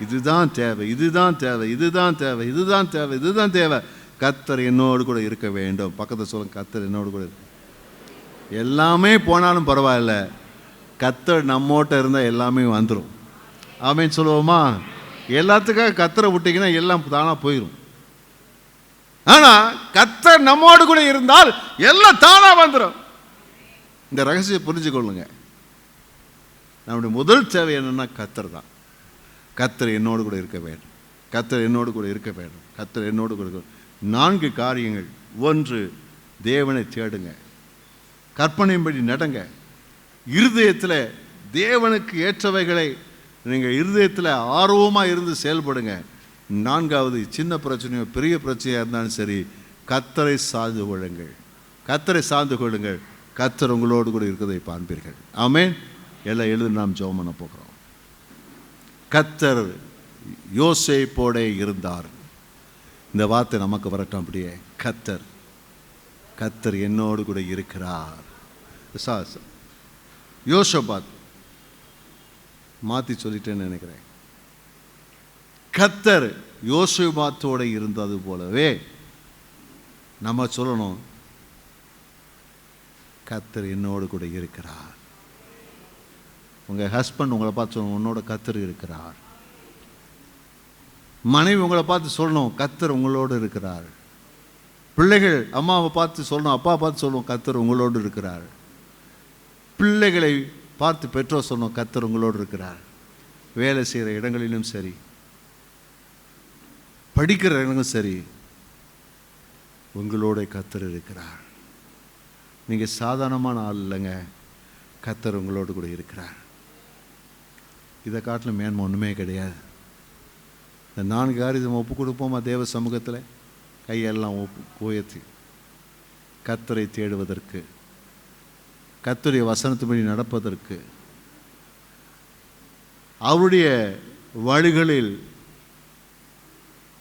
இதுதான் தேவை, இதுதான் தேவை, இதுதான் தேவை, இதுதான் தேவை, இதுதான் தேவை. கர்த்தர் என்னோடு கூட இருக்க வேண்டும். பக்கத்தை சொல்லுங்க, கர்த்தர் என்னோடு கூட இருக்க. எல்லாமே போனாலும் பரவாயில்ல, கர்த்தர் நம்மோட்ட இருந்தால் எல்லாமே வந்துடும். ஆமேன்னு சொல்லுவோமா? எல்லாத்துக்காக கர்த்தரை விட்டீங்கன்னா எல்லாம் தானாக போயிடும். ஆனால் கர்த்தர் நம்மோடு கூட இருந்தால் எல்லாம் தானாக வந்துடும். இந்த ரகசியம் புரிஞ்சுக்கொள்ளுங்க. நம்முடைய முதல் தேவை என்னன்னா கர்த்தர் தான். கர்த்தர் என்னோடு கூட இருக்க வேண்டும், கர்த்தர் என்னோடு கூட இருக்க வேண்டும், கர்த்தர் என்னோடு கூட இருக்க. 4 காரியங்கள். 1, தேவனை தேடுங்க, கற்பனையின்படி நடங்க, இருதயத்தில் தேவனுக்கு ஏற்றவைகளை நீங்கள் இருதயத்தில் ஆர்வமாக இருந்து செயல்படுங்க. 4வது, சின்ன பிரச்சனையோ பெரிய பிரச்சனையாக இருந்தாலும் சரி, கர்த்தரை சார்ந்து கொள்ளுங்கள், கர்த்தரை சார்ந்து கொள்ளுங்கள். கர்த்தர் உங்களோடு கூட இருக்கிறதை பார்ப்பீர்கள். ஆமென். எல்லாம் எழுதி நாம் ஜெபம் பண்ண போகிறோம். கர்த்தர் யோசேப்போட இருந்தார். இந்த வார்த்தை நமக்கு வரட்டும் அப்படியே. கர்த்தர், கர்த்தர் என்னோடு கூட இருக்கிறார். யோசபாத் மாற்றி சொல்லிட்டேன்னு நினைக்கிறேன். கர்த்தர் யோசபாத்தோடு இருந்தது போலவே நம்ம சொல்லணும், கர்த்தர் என்னோடு கூட இருக்கிறார். உங்கள் ஹஸ்பண்ட் உங்களை பார்த்து சொல்லணும், உன்னோட கர்த்தர் இருக்கிறார். மனைவி உங்களை பார்த்து சொல்லணும், கர்த்தர் உங்களோடு இருக்கிறார். பிள்ளைகள் அம்மாவை பார்த்து சொல்லணும், அப்பா பார்த்து சொல்லணும், கர்த்தர் உங்களோடு இருக்கிறார். பிள்ளைகளை பார்த்து பெற்றோர் சொல்லணும், கர்த்தர் உங்களோடு இருக்கிறார். வேலை செய்கிற இடங்களிலும் சரி, படிக்கிற இடங்களும் சரி, உங்களோட கர்த்தர் இருக்கிறார். நீங்கள் சாதாரணமான ஆள் இல்லைங்க, கர்த்தர் உங்களோடு கூட இருக்கிறார். இதை காட்டிலும் மேன்மை ஒன்றுமே கிடையாது. இந்த 4 காரியத்தை ஒப்பு கொடுப்போமா தேவ சமூகத்தில்? கையெல்லாம் உயர்த்தி கர்த்தரை தேடுவதற்கு, கர்த்தருடைய வசனத்தின்படி நடப்பதற்கு, அவருடைய வழிகளில்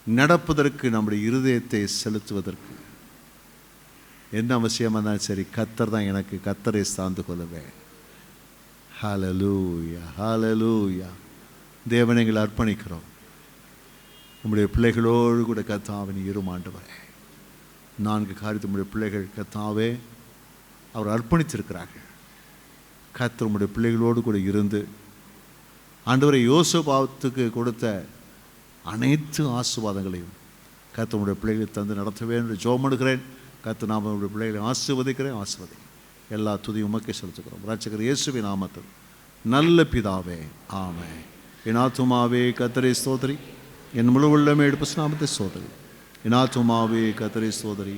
நடப்பதற்கு, நம்முடைய இருதயத்தை செலுத்துவதற்கு என்ன அவசியமாக இருந்தாலும் சரி, கர்த்தர் தான் எனக்கு. கர்த்தரை சார்ந்து கொள்ளுவேன். ஹல்லேலூயா, ஹல்லேலூயா. தேவனை எங்களை அர்ப்பணிக்கிறோம். நம்முடைய பிள்ளைகளோடு கூட கர்த்தாவே நீர் இரும் ஆண்டவரே. 4 காரியத்தை நம்முடைய பிள்ளைகள் கர்த்தாவே அவர் அர்ப்பணித்திருக்கிறார்கள். கர்த்தர் நம்முடைய பிள்ளைகளோடு கூட இருந்து ஆண்டவரை யோசபாத்துக்கு கொடுத்த அனைத்து ஆசீர்வாதங்களையும் கர்த்தர் நம்முடைய பிள்ளைகளை தந்து நடத்தவே என்று ஜெபம் பண்ணுகிறேன். கர்த்தர் நாம் நம்முடைய பிள்ளைகளை ஆசீர்வதிக்கிறேன். ஆசீர்வதி எல்லா துதியும் உமக்கே செலுத்துகிறோம். இரட்சகர் இயேசுவின் நாமத்தில் நல்ல பிதாவே, ஆமென். என் ஆத்துமாவே கர்த்தரை ஸ்தோத்திரி, என் முழு உள்ளமே எடுப்பு நாமத்தை ஸ்தோத்திரி. என் ஆத்துமாவே கர்த்தரை ஸ்தோத்திரி,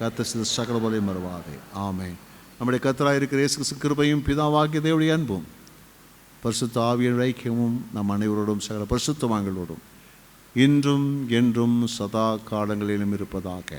கர்த்தர் செய்த சகல பலத்தையும் மறவாதே. ஆமென். நம்முடைய கர்த்தராக இருக்கிற இயேசு கிறிஸ்து கிருபையும் பிதாவாகிய தேவனுடைய அன்பும் பரிசுத்த ஆவியின் ஐக்கியமும் நம் அனைவரோடும் சகல பரிசுத்தவான்களோடும் இன்றும் என்றும் சதா காலங்களிலும் இருப்பதாக.